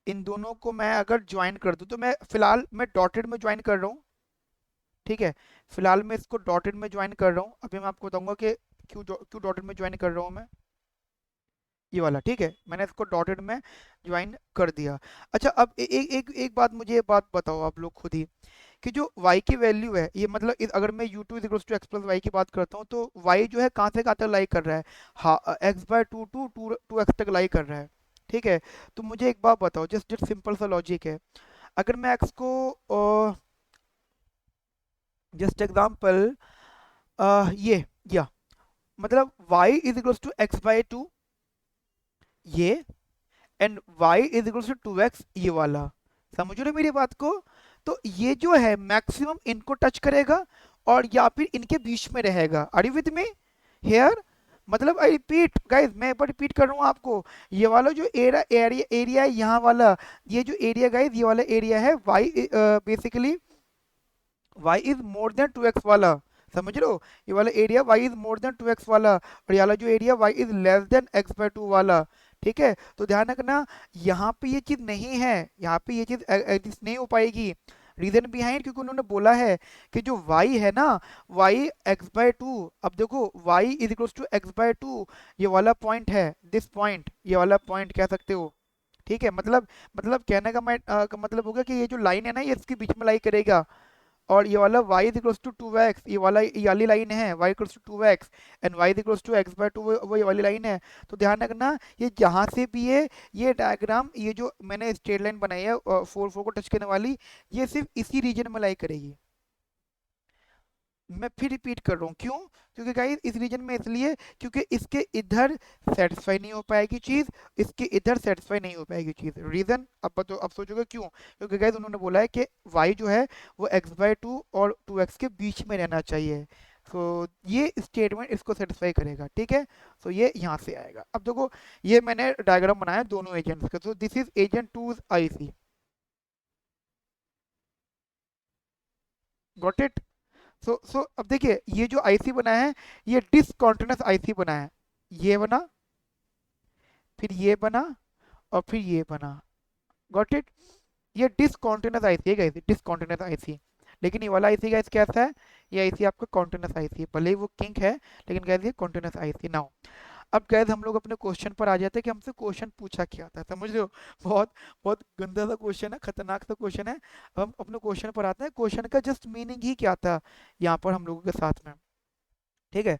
इन दोनों को मैं अगर ज्वाइन कर दूं, तो मैं फिलहाल मैं डॉटेड में ज्वाइन कर रहा हूँ। ठीक है, फिलहाल मैं इसको डॉटेड में ज्वाइन कर रहा हूँ। अभी मैं आपको बताऊंगा कि क्यों डॉटेड में ज्वाइन कर रहा हूँ मैं, ये वाला। ठीक है, मैंने इसको डॉटेड में ज्वाइन कर दिया। अच्छा, अब एक बात, मुझे ये बात बताओ आप लोग खुद ही, कि जो y की वैल्यू है, ये मतलब अगर मैं u2 two is two x plus y की बात करता हूँ, तो y जो है कहाँ तक लाई कर रहा है, हाँ, एक्स बाय टू एक्स तक लाई कर रहा है। ठीक है, तो मुझे एक बात बताओ, जस्ट जस्ट सिंपल सा लॉजिक है, अगर मैं x को जस्ट एग्जाम्पल ये, या मतलब y is equals to x by two, ये, and y is equals to 2x, ये वाला। समझ रहे हो मेरी बात को? तो ये जो है मैक्सिमम इनको टच करेगा, और या फिर इनके बीच में रहेगा। Are you with me here? मतलब आई रिपीट गाइस, मैं एक बार रिपीट कर रहा हूँ आपको, ये वाला जो एरिया है यहाँ वाला, ये जो एरिया गाइस, ये वाला एरिया है y basically y is more than 2x वाला। समझ रहे हो? ये वाला area y is more than 2x वाला, और ये वाला जो area y is less than x by 2 वाला। ठीक है, तो ध्यान रखना, यहाँ पे ये चीज नहीं है, यहाँ पे ये चीज एग्जिस्ट नहीं हो पाएगी। रीजन बिहाइंड, क्योंकि उन्होंने बोला है कि जो y है ना, y x/2, अब देखो y is equals to x/2, ये वाला पॉइंट है, दिस पॉइंट, ये वाला पॉइंट कह सकते हो, ठीक है। मतलब कहने का मैं का मतलब होगा कि ये जो लाइन है ना, ये इसके बीच में लाई करेगा, और ये वाला y is equals to 2x, ये वाली लाइन है y equals to 2x, and y is equals to x/2, वो ये वाली लाइन है। तो ध्यान रखना, ये जहाँ से भी है, ये डायग्राम, ये जो मैंने स्ट्रेट लाइन बनाई है 4 को टच करने वाली, ये सिर्फ इसी रीजन में लाई करेगी। मैं फिर रिपीट कर रहा हूँ, क्यों? क्योंकि गाइस इस रीजन में इसलिए क्योंकि इसके इधर सेटिस्फाई नहीं हो पाएगी चीज, इसके इधर सेटिस्फाई नहीं हो पाएगी चीज। रीजन अब सोचोगे क्यों? क्योंकि गाइस उन्होंने बोला है कि y जो है वो x/2 और 2x के बीच में रहना चाहिए। तो ये स्टेटमेंट इसको सेटिस्फाई करेगा, ठीक है। तो ये यहाँ से आएगा। अब देखो, ये मैंने डायग्राम बनाया दोनों एजेंट्स का। तो this is agent 2 IC, got it. So अब देखिए, ये जो आईसी बना है, ये डिसकॉन्टिन्यूस आईसी बना है, ये बना, फिर ये बना, और फिर ये बना, गॉट इट। ये डिसकॉन्टिन्यूस आईसी है गाइस, डिसकॉन्टिन्यूस आईसी। लेकिन ये वाला आईसी गाइस कैसा है? ये आईसी आपका कॉन्टिन्यूस आईसी है, भले ही वो किंक है, लेकिन गाइस ये कॉन्टिन्यूस आईसी। नाउ अब गैस हम लोग अपने क्वेश्चन पर आ जाते हैं कि हमसे क्वेश्चन पूछा क्या था, समझ रहे हो? बहुत बहुत गंदा सा क्वेश्चन है, खतरनाक सा क्वेश्चन है। अब हम अपने क्वेश्चन पर आते हैं, क्वेश्चन का जस्ट मीनिंग ही क्या था यहाँ पर हम लोगों के साथ में, ठीक है।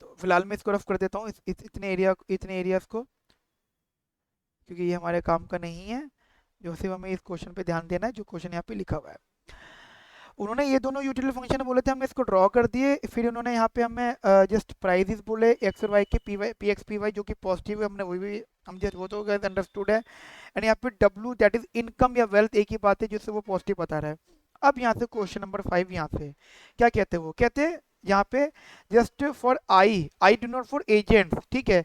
तो फिलहाल मैं इसको रफ कर देता हूँ, इतने एरियाज को, क्योंकि ये हमारे काम का नहीं है। जो सिर्फ हमें इस क्वेश्चन पे ध्यान देना है, जो क्वेश्चन यहाँ पे लिखा हुआ है। उन्होंने ये दोनों यूटिलिटी फंक्शन बोले थे, हमने इसको ड्रॉ कर दिए। फिर उन्होंने यहाँ पे हमें जस्ट प्राइजेस बोले एक्स और वाई के, पी एक्स पी वाई जो कि पॉजिटिव है, हमने वही भी हम जस्ट वो तो गैस अंडरस्टूड है। एंड यहाँ पे डब्ल्यू दैट इज इनकम या वेल्थ, एक ही बात है जिससे वो पॉजिटिव बता रहा है। अब यहाँ से क्वेश्चन नंबर 5, यहाँ से क्या कहते हैं? वो कहते हैं यहाँ पे just for I do not for agents, ठीक है।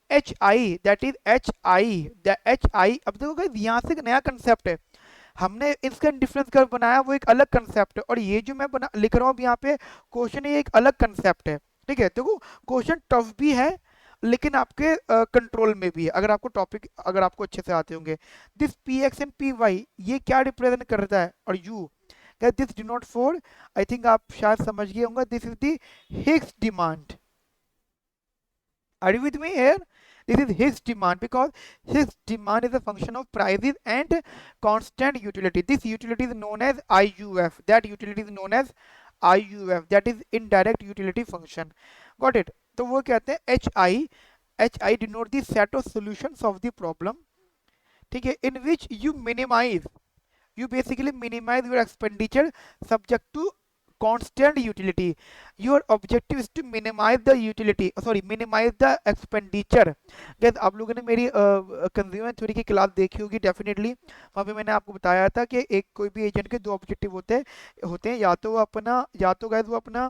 H I that is H I, अब देखो गाइस यहाँ से एक नया कंसेप्ट है, हमने इसका डिफरेंस कर्व बनाया, वो एक अलग कंसेप्ट है, और ये जो मैं बना लिख रहा हूँ यहाँ पे क्वेश्चन, ये एक अलग कंसेप्ट है, ठीक है। देखो क्वेश्चन टफ भी है, लेकिन आपके कंट्रोल में भी है, अगर आपको टॉपिक, अगर आपको अच्छे से आते होंगे। This P x and P y, ये क्या रिप्रेजेंट करता है? और you this denote for, I think आप शायद समझ गए होंगे, this is the Hicks demand. Are you with me here? This is his demand, because his demand is a function of prices and constant utility. This utility is known as IUF. That utility is known as IUF. That is indirect utility function. Got it? तो वो कहते हैं HI denote the set of solutions of the problem, ठीक है, in which you basically minimize your expenditure subject to constant utility. Your objective is to minimize the utility, minimize the expenditure. guys आप लोगों ने मेरी कंज्यूमर थ्योरी की क्लास देखी होगी डेफिनेटली, वहाँ पे मैंने आपको बताया था कि एक कोई भी एजेंट के दो ऑब्जेक्टिव होते हैं, या तो गाइस वो अपना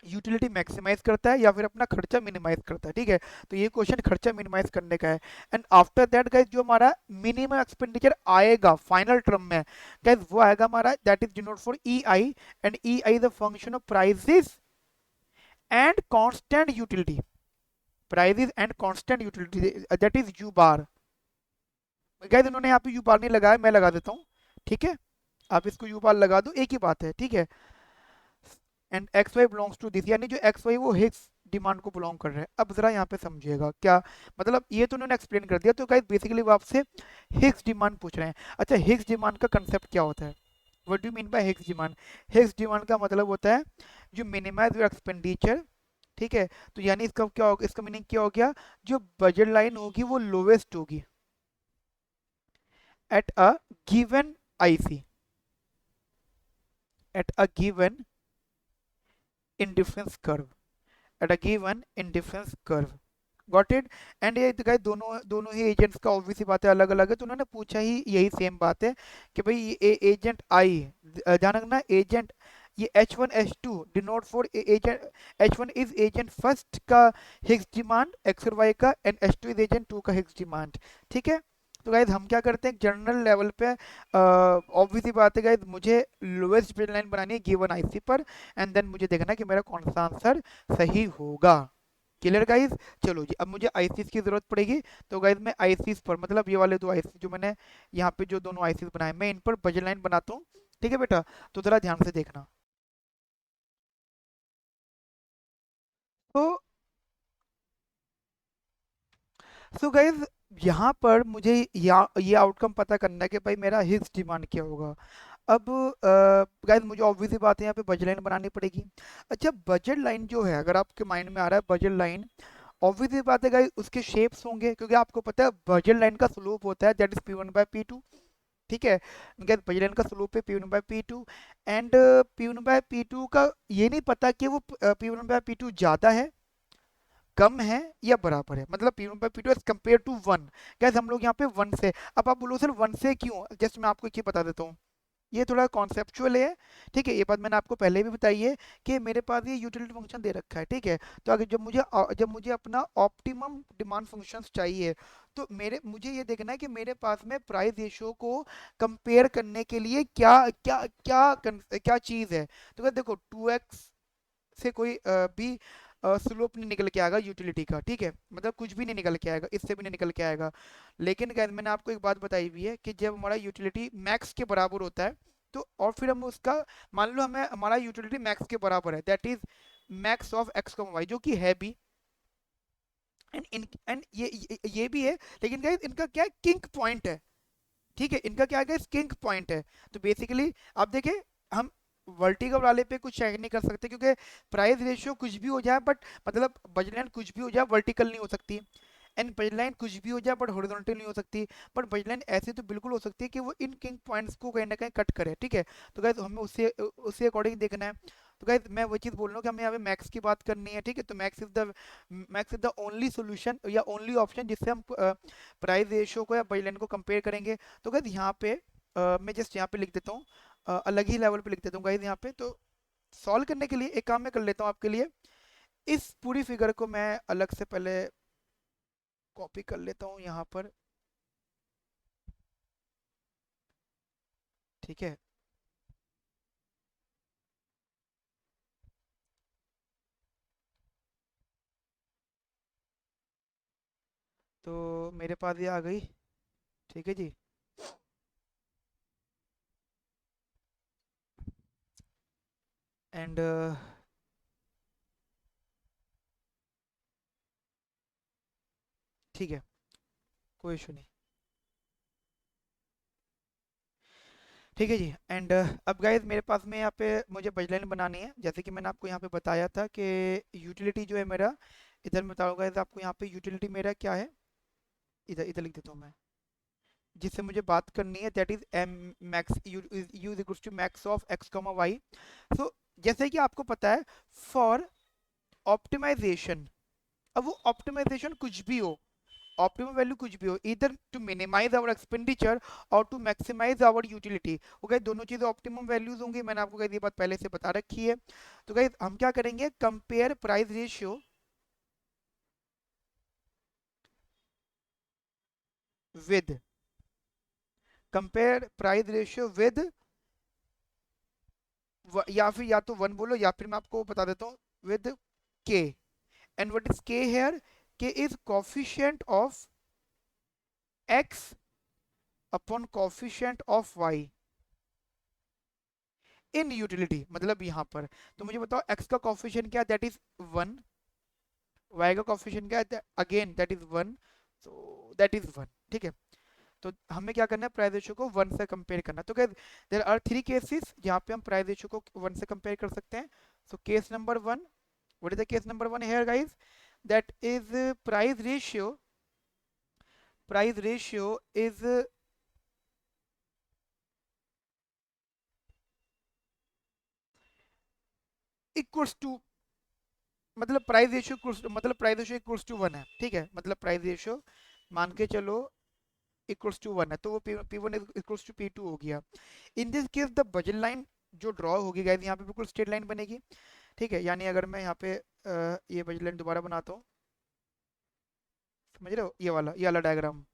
यूटिलिटी मैक्सिमाइज करता है, या फिर अपना खर्चा मिनिमाइज करता है, ठीक है। तो ये क्वेश्चन खर्चा मिनिमाइज करने का है। एंड आफ्टर दैट गाइस जो हमारा मिनिमम एक्सपेंडिचर आएगा फाइनल टर्म में, गाइस वो आएगा हमारा, that is denote for E I, and E I is a function of prices and constant utility, prices and constant utility, that is you bar. Guys उन्होंने यहाँ पे यू बार नहीं लगाया, मैं लगा देता हूँ, ठीक है। आप इसको यू बार लगा दो, एक ही बात है, ठीक है। And x y belongs to this, यानी जो एक्स वाई वो हिग्स डिमांड को बिलोंग कर रहे हैं। अब जरा यहाँ पे समझिएगा क्या मतलब, ये तो उन्होंने एक्सप्लेन कर दिया। तो गाइस बेसिकली वो आपसे हिग्स डिमांड पूछ रहे हैं। अच्छा, हिग्स डिमांड का कंसेप्ट क्या होता है? What do mean by Higgs demand? Higgs demand का मतलब होता है जो मिनिमाइज योर एक्सपेंडिचर, ठीक है। तो यानी इसका क्या होगा, इसका मीनिंग क्या हो गया? जो बजट लाइन होगी वो लोवेस्ट होगी at a given IC, at a given indifference curve, at a given indifference curve. Got it. And ये गाइस दोनों ही एजेंट्स का ऑब्वियसली बात है अलग अलग है, तो उन्होंने पूछा ही यही सेम बात है कि भाई ये एजेंट आई, ध्यान रखना एजेंट, ये H1 H2 denote for agent, H1 is agent first का हिग्स डिमांड एक्स और वाई का, एंड H2 इज एजेंट 2 का हिग्स डिमांड, ठीक है। तो गाइज हम क्या करते हैं जनरल लेवल पे, ऑब्वियसली बात है गाइज, मुझे लोएस्ट बिट लाइन बनानी है गिवन आईसी पर, एंड देन मुझे देखना है कि मेरा कौन सा आंसर सही होगा। Clear guys. चलो जी, अब मुझे आईसीस की जरूरत पड़ेगी। तो गाइज मैं आईसीस पर, मतलब ये वाले दो आईसीस जो मैंने यहाँ पे जो दोनों आईसीस बनाए, मैं इन पर बजट लाइन बनाता हूँ। ठीक है बेटा, तो जरा ध्यान से देखना। तो गाइज यहाँ पर मुझे ये आउटकम पता करना है कि भाई मेरा हिस्स डिमांड क्या होगा। अब गाइज मुझे ऑब्वियस सी बात है, यहाँ पे बजट लाइन बनानी पड़ेगी। अच्छा, बजट लाइन जो है, अगर आपके माइंड में आ रहा है बजट लाइन, ऑब्वियस सी बात है गाइज उसके शेप्स होंगे, क्योंकि आपको पता है बजट लाइन का स्लोप होता है दैट इज P1/P2। ठीक है, गाइज बजट लाइन का स्लोप है P1/P2। एंड P1/P2 का ये नहीं पता कि वो P1/P2 ज्यादा है, कम है, या बराबर है, मतलब P1/P2 as compare to one. Guys हम लोग यहाँ पे वन से, अब आप बोलो सर वन से क्यों, जस्ट मैं आपको एक चीज बता देता हूँ, ये थोड़ा कॉन्सेप्चुअल है। ठीक है, ये बात मैंने आपको पहले भी बताई है कि मेरे पास ये यूटिलिटी फंक्शन दे रखा है। ठीक है, तो अगर जब मुझे अपना ऑप्टिमम डिमांड फंक्शंस चाहिए, तो मेरे मुझे ये देखना है कि मेरे पास में प्राइस रेशियो को कंपेयर करने के लिए क्या क्या क्या क्या चीज़ है। तो अगर देखो 2x से कोई भी स्लोप नहीं निकल के आएगा यूटिलिटी का। ठीक है, मतलब कुछ भी नहीं निकल के आएगा, इससे भी नहीं निकल के आएगा। लेकिन गाइस मैंने आपको एक बात बताई हुई है कि जब हमारा यूटिलिटी मैक्स के बराबर होता है, तो और फिर हम उसका, मान लो हमें हमारा यूटिलिटी मैक्स के बराबर है, that is max of x comma y, जो कि है भी। एंड ये भी है, लेकिन गाइस इनका क्या किंक पॉइंट है। ठीक है, इनका क्या है, किंक पॉइंट है। तो बेसिकली आप देखें, हम वर्टिकल वाले पे कुछ चेक नहीं कर सकते, क्योंकि प्राइस रेशियो कुछ भी हो जाए, बट मतलब बजट लाइन कुछ भी हो जाए वर्टिकल नहीं हो सकती। एंड बजट लाइन कुछ भी हो जाए बट हॉरिजॉन्टल नहीं हो सकती। बट बजट लाइन ऐसी तो बिल्कुल हो सकती है कि वो इन किंग पॉइंट्स को कहीं ना कहीं कट करे। ठीक है, तो गाइस हमें उससे उससे अकॉर्डिंग देखना है। तो गाइस मैं वो चीज़ बोल रहा हूँ कि हमें यहाँ पे मैक्स की बात करनी है। ठीक है, तो max is the only solution या ओनली ऑप्शन जिससे हम प्राइस रेशियो को या बजट लाइन को कंपेयर करेंगे। तो गाइस यहाँ पे मैं जस्ट यहाँ पे लिख देता हूँ, अलग ही लेवल पे लिख देता हूँ गाइस यहाँ पे। तो सॉल्व करने के लिए एक काम मैं कर लेता हूँ आपके लिए, इस पूरी फिगर को मैं अलग से पहले कॉपी कर लेता हूँ यहाँ पर। ठीक है, तो मेरे पास ये आ गई। ठीक है जी, एंड ठीक है, कोई इशू नहीं। ठीक है जी, एंड अब गाइज मेरे पास में यहाँ पे मुझे बजलाइन बनानी है, जैसे कि मैंने आपको यहाँ पे बताया था कि यूटिलिटी जो है मेरा, इधर मैं बताऊँ गाइज आपको, यहाँ पे यूटिलिटी मेरा क्या है, इधर इधर लिख देता हूँ मैं, जिससे मुझे बात करनी है, that is M max u is equals to max of x comma y. So जैसे कि आपको पता है, फॉर ऑप्टिमाइजेशन, अब वो ऑप्टिमाइजेशन कुछ भी हो, ऑप्टिमम वैल्यू कुछ भी हो, इधर टू मिनिमाइज आवर एक्सपेंडिचर और टू मैक्सिमाइज आवर यूटिलिटी, वो गए दोनों चीजें ऑप्टिमम वैल्यूज होंगी, मैंने आपको ये बात पहले से बता रखी है। तो गए हम क्या करेंगे, compare price ratio with, compare price ratio with, या फिर या तो वन बोलो, या फिर मैं आपको बता देता हूँ, with K. And what is K here, K is coefficient of x upon coefficient of y in utility, मतलब यहाँ पर। तो मुझे बताओ एक्स का कोफिशिएंट क्या है, दैट इज वन, वाई का कोफिशिएंट क्या है, again that is one, so that is one. ठीक है, तो हमें क्या करना है, प्राइस रेशियो को वन से कंपेयर करना है। तो guys there are three cases जहाँ पे हम प्राइस रेशियो को वन से कंपेयर कर सकते हैं। So case number one, what is the case number one here guys, that is price ratio is equals to, मतलब प्राइस रेशियो, मतलब price ratio equals to one है। ठीक है, मतलब प्राइस रेशियो मान के चलो इक्वल्स टू वन है, तो वो P one equals to P two हो गया। In this case the budget line जो ड्रॉ होगी गाइस, यहाँ पे बिल्कुल स्ट्रेट लाइन बनेगी। ठीक है, यानी अगर मैं यहाँ पे ये बजट लाइन दोबारा बनाता हूँ, समझ रहे हो, ये वाला डायग्राम।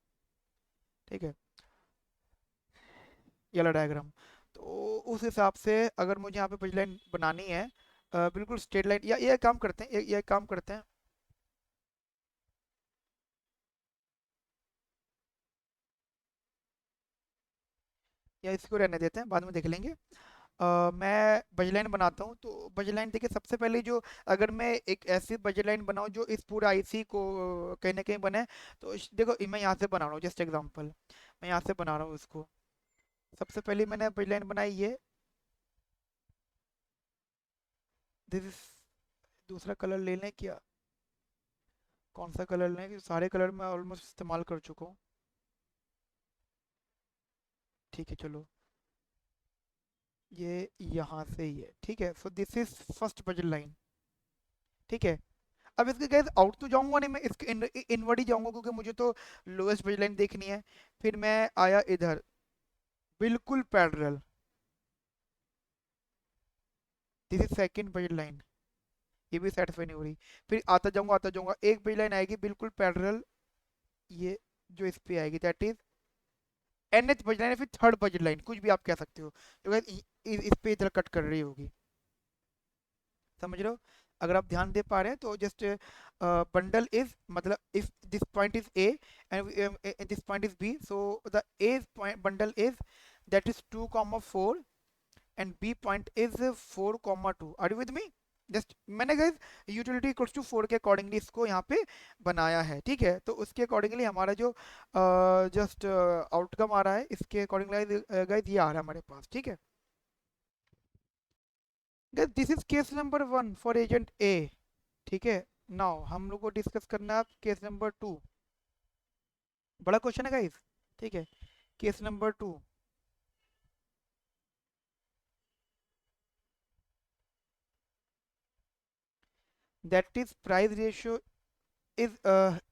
ठीक है, ये वाला डायग्राम, तो उस हिसाब से अगर मुझे यहाँ पे बजट लाइन बनानी है, बिल्कुल स्ट्रेट लाइन, या ये काम करते हैं, ये काम करते हैं, या इसको रहने देते हैं, बाद में देख लेंगे। मैं बजट लाइन बनाता हूँ। तो बजट लाइन देखिए, सबसे पहले जो, अगर मैं एक ऐसी बजट लाइन बनाऊँ जो इस पूरा आईसी को कहीं ना कहीं बने, तो देखो मैं यहाँ से बना रहा हूँ, जस्ट एग्जांपल मैं यहाँ से बना रहा हूँ इसको। सबसे पहले मैंने बजट लाइन बनाई ये, दिस इज, दूसरा कलर ले लें क्या, कौन सा कलर लें, कि सारे कलर मैं ऑलमोस्ट इस्तेमाल कर चुका हूँ। ठीक है चलो, ये यहाँ से ही है, ठीक है। So this is first budget line, ठीक है। अब इसके गैस आउट तो जाऊंगा नहीं, मैं इसके इनवर्ड ही जाऊंगा, क्योंकि मुझे तो लोएस्ट बजट लाइन देखनी है। फिर मैं आया इधर, बिल्कुल parallel, this is second budget line, ये भी सेटिस्फाई नहीं हो रही। फिर आता जाऊंगा, एक बजट लाइन आएगी बिल्कुल पैरेलल, ये जो इस पे आएगी, that is NH budget line, फिर थर्ड बजट लाइन, कुछ भी आप कह सकते हो, तो guys, इस पे इधर कट कर रही होगी, समझ रहे हो। अगर आप ध्यान दे पा रहे हैं तो जस्ट बंडल इज, मतलब if this point is A and this point is B, so the A point bundle is, that is 2,4 and B point is 4,2। Are you with me. Just मैंने गाइस यूटिलिटी इक्वल्स टू 4 के अकॉर्डिंगली इसको यहाँ पे बनाया है, ठीक है। तो उसके अकॉर्डिंगली हमारा जो जस्ट आउटकम आ रहा है, इसके अकॉर्डिंगली गाइस ये आ रहा है हमारे पास, ठीक है। Guys this is case number 1 for agent A, ठीक है। नाउ हम लोग को डिस्कस करना है केस नंबर 2, बड़ा क्वेश्चन है गाइस, ठीक है। Case number 2, that is price ratio is,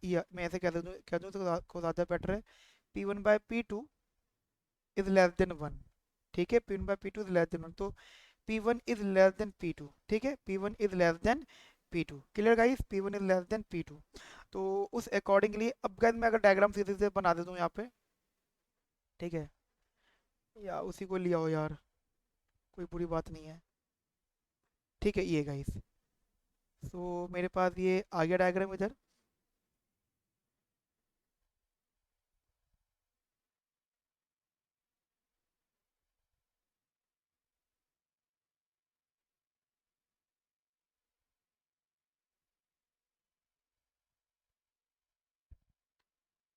या मैं ऐसे कह दूं तो ज़्यादा बेटर है, P1/P2 इज लेस देन 1, ठीक है। P1/P2 इज लेस देन 1, तो P1 is less then P2, ठीक है। P1 is less then P2, clear guys, P1 is less then P2। तो उस अकॉर्डिंगली अब गाइस मैं अगर डायग्राम सीधे से बना देता हूँ यहाँ पे, ठीक है, या उसी को लिया हो यार, कोई बुरी बात नहीं है, ठीक है। ये गाइस, सो मेरे पास ये आ गया डायग्राम इधर।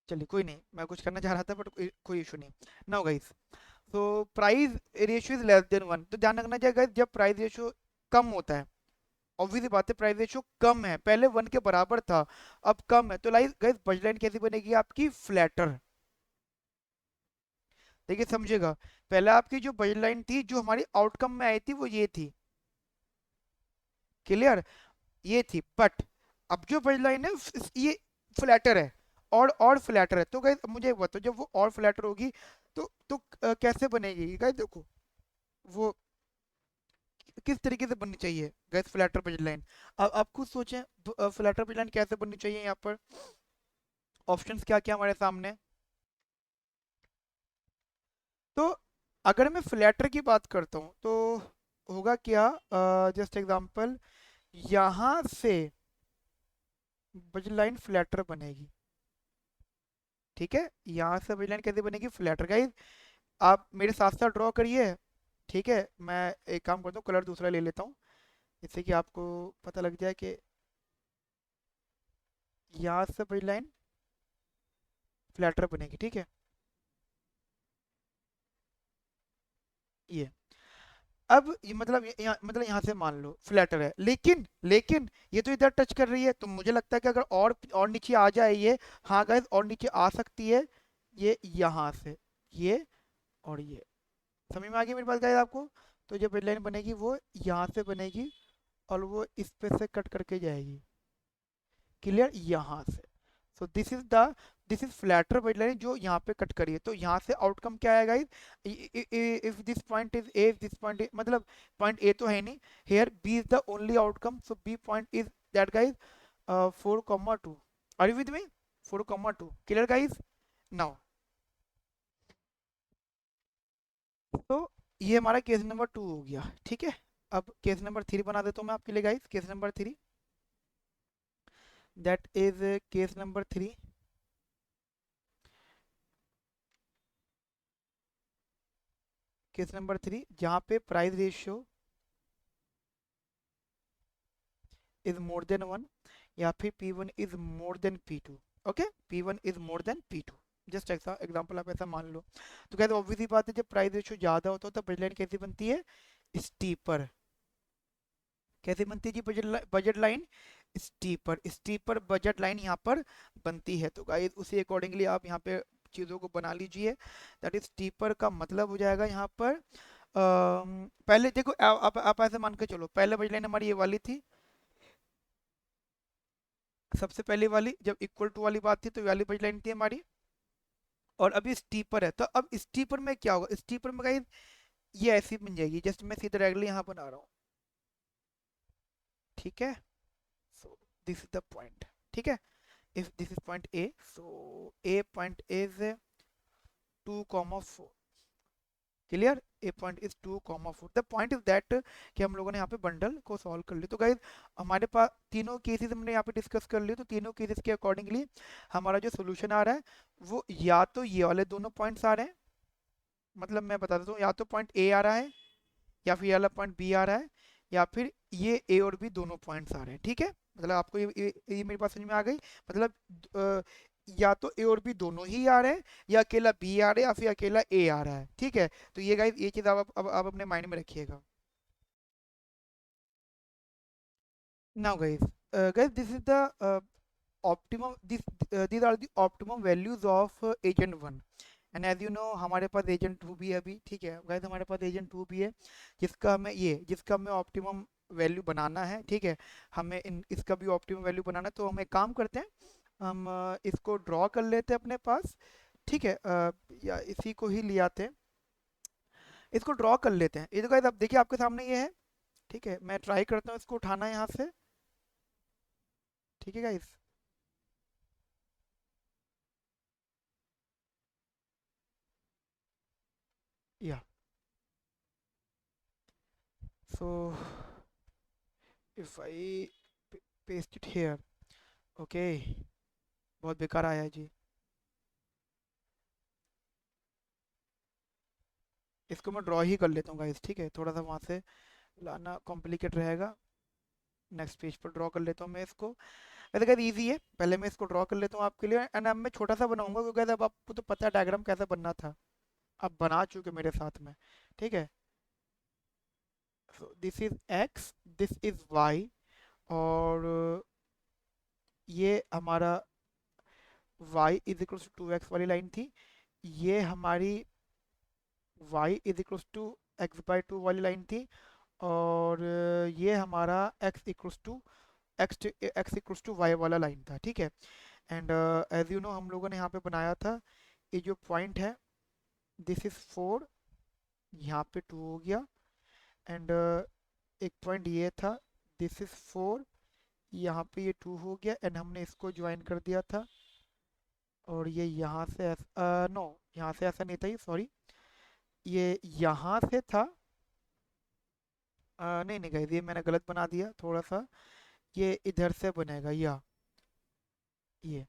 चलिए कोई नहीं, मैं कुछ करना चाह रहा था बट कोई इशू नहीं। नाउ गाइस, तो price ratio is less then 1, तो ध्यान रखना चाहिए guys, जब प्राइस रेशियो कम होता है, ऑब्वियसली बात है, प्राइस रेशियो कम है, पहले 1 के बराबर था, अब कम है, तो लाइक गाइस बजट लाइन कैसी बनेगी आपकी, फ्लैटर। देखिए समझिएगा, पहले आपकी जो बजट लाइन थी, जो हमारी आउटकम में आई थी, वो ये थी, क्लियर, ये थी। बट अब जो बजट लाइन है ये फ्लैटर है, और फ्लैटर है। तो गाइस मुझे एक बताओ, जब वो और फ्लैटर होगी तो कैसे बनेगी गाइस, देखो वो किस तरीके से बननी चाहिए गैस फ्लैटर बजट लाइन। अब आप खुद सोचें, फ्लैटर बजट लाइन कैसे बननी चाहिए, यहाँ पर ऑप्शंस क्या क्या हमारे सामने। तो अगर मैं फ्लैटर की बात करता हूँ तो होगा क्या, जस्ट एग्जांपल, यहाँ से बजट लाइन फ्लैटर बनेगी, ठीक है। यहाँ से बजट लाइन कैसे बनेगी, फ्लैटर गाइस, आप मेरे साथ साथ ड्रॉ करिए, ठीक है। मैं एक काम करता हूँ, कलर दूसरा ले लेता हूँ, जिससे कि आपको पता लग जाए कि यहाँ से बजट लाइन फ्लैटर बनेगी, ठीक है। ये अब ये मतलब मतलब यहाँ से मान लो फ्लैटर है, लेकिन ये तो इधर टच कर रही है, तो मुझे लगता है कि अगर और नीचे आ जाए ये, हाँ गाइस और नीचे आ सकती है, ये यहाँ से, ये और ये, समझ में आ गई मेरी बात गाइस आपको। तो जो लाइन बनेगी वो यहाँ से बनेगी, और वो इस पे से कट करके जाएगी, क्लियर, यहाँ से। So this is flatter wet line जो यहाँ पे कट करी है, तो यहाँ से आउटकम क्या आएगा, if this point is A, this point मतलब पॉइंट ए तो है नहीं, here B is the only outcome, so B point is that guys 4,2। Are you with me, 4,2, clear guys. Now तो ये हमारा केस नंबर 2 हो गया, ठीक है। अब केस नंबर 3 बना देता हूँ मैं आपके लिए guys, case number 3, that is case number 3, case number 3 जहाँ पे price ratio is more than 1 या फिर P1 is more then P2। Okay, P1 is more then P2, just ऐसा एग्जांपल आप ऐसा मान लो। तो कहते ऑब्वियस ही बात है, जब प्राइस रेशियो ज्यादा होता है तो बजट लाइन कैसी बनती है? स्टीपर। कैसे बनती है जी budget line? Steeper. Steeper budget line यहाँ पर बनती है। तो गाइस उसी अकॉर्डिंगली आप यहाँ पे चीज़ों को बना लीजिए। दैट इज स्टीपर का मतलब हो जाएगा यहाँ पर पहले देखो आप ऐसे मान के चलो, पहले बजट लाइन हमारी ये वाली थी, सबसे पहले वाली जब इक्वल टू वाली बात थी तो ये वाली बजट लाइन थी हमारी, और अभी स्टीपर है। तो अब स्टीपर में क्या होगा? स्टीपर में गाइस ये ऐसी बन जाएगी, जस्ट मैं सीधा डायरेक्टली यहाँ बना रहा हूँ, ठीक है। So this is the point, ठीक है। if this is point A, so A point is 2,4, clear. A point is 2,4। The point is that कि हम लोगों ने यहाँ पे बंडल को सॉल्व कर लिया। तो गाइज हमारे पास तीनों केसेस हमने यहाँ पे डिस्कस कर लिए, तो तीनों केसेस के अकॉर्डिंगली हमारा जो सोल्यूशन आ रहा है वो या तो ये वाले दोनों पॉइंट्स आ रहे हैं, मतलब मैं बता देता हूँ, या तो पॉइंट ए आ रहा है या फिर ये वाला पॉइंट बी आ रहा है, या फिर ये ए और बी दोनों पॉइंट्स आ रहे हैं, ठीक है। मतलब आपको ये मेरी बात समझ में आ गई? मतलब या तो ए और बी दोनों ही आ रहे हैं, या अकेला बी आ रहा है, या फिर अकेला ए आ रहा है, ठीक है। तो ये गाइस ये चीज आप अपने माइंड में रखिएगा। Now guys this is the optimum these are the optimum values of agent 1, and as you know हमारे पास एजेंट 2 भी है अभी, ठीक है गाइस, हमारे पास एजेंट 2 भी है जिसका हमें ऑप्टिमम वैल्यू बनाना है, ठीक है। हमें इसका भी ऑप्टिमम वैल्यू बनाना है, तो हम एक काम करते हैं, हम इसको ड्रॉ कर लेते हैं अपने पास, ठीक है। या इसी को ही ले आते हैं, इसको ड्रॉ कर लेते हैं। ये तो गाइस अब देखिए आपके सामने ये है, ठीक है। मैं ट्राई करता हूँ इसको उठाना यहाँ से, ठीक है गाइस। या so if I paste it here, okay, बहुत बेकार आया है जी। इसको मैं ड्रॉ ही कर लेता हूँ गाइस, ठीक है, थोड़ा सा वहाँ से लाना कॉम्प्लिकेट रहेगा। नेक्स्ट पेज पर ड्रॉ कर लेता हूँ मैं इसको। वैसे गाइस इजी है, पहले मैं इसको ड्रॉ कर लेता हूँ आपके लिए, एंड अब मैं छोटा सा बनाऊंगा क्योंकि गाइस अब आपको तो पता है डायग्राम कैसे बनना था, आप बना चुके मेरे साथ में, ठीक है। So this is x, this is y, और ये हमारा y is equal to 2x वाली लाइन थी, ये हमारी y is equal to x/2 वाली लाइन थी, और ये हमारा x इक्वल्स टू वाई वाला लाइन था, ठीक है। एंड एज यू नो हम लोगों ने यहाँ पे बनाया था, ये जो पॉइंट है दिस इज 4, यहाँ पे 2 हो गया, एंड एक पॉइंट ये था, दिस इज 4, यहाँ पे ये 2 हो गया, एंड हमने इसको ज्वाइन कर दिया था, और ये यहाँ से नो, यहाँ से ऐसा नहीं था, ये सॉरी, ये यहाँ से था, नहीं नहीं गाइस ये मैंने गलत बना दिया थोड़ा सा, ये इधर से बनेगा, ये ये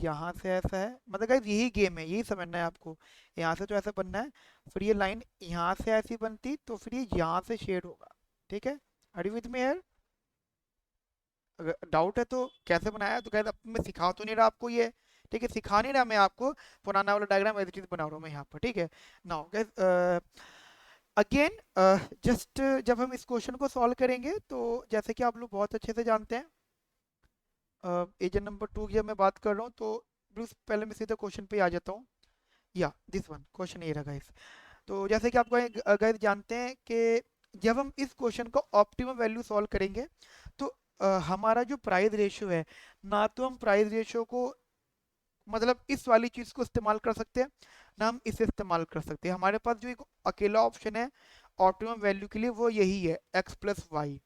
यहाँ से ऐसा है, मतलब गाइस यही गेम है, यही समझना है आपको। यहाँ से तो ऐसा बनना है, फिर ये लाइन यहाँ से ऐसी बनती, तो फिर ये यहाँ से शेड होगा, ठीक है। आर यू विद मी यार? अगर डाउट है तो कैसे बनाया, तो गाइस अब मैं सिखा तो नहीं रहा आपको ये, ठीक है, सिखा नहीं रहा मैं आपको, पुराना वाला डायग्राम एज इट इज बना रहा हूँ मैं यहाँ पर, ठीक है। नाउ गाइस अगेन जस्ट जब हम इस क्वेश्चन को सॉल्व करेंगे, तो जैसे कि आप लोग बहुत अच्छे से जानते हैं, एजेंट नंबर 2 की जब मैं बात कर रहा हूँ, तो बिल्कुल पहले मैं सीधा क्वेश्चन पे आ जाता हूँ। या दिस वन क्वेश्चन ये रहा गाइस। तो जैसे कि आप गाइस जानते हैं कि जब हम इस क्वेश्चन को ऑप्टिमम वैल्यू सॉल्व करेंगे, तो हमारा जो प्राइस रेशियो है, ना तो हम प्राइस रेशियो को मतलब इस वाली चीज को इस्तेमाल कर सकते हैं, ना हम इसे इस्तेमाल कर सकते हैं। हमारे पास जो एक अकेला ऑप्शन है ऑप्टिमम वैल्यू के लिए, वो यही है x+y।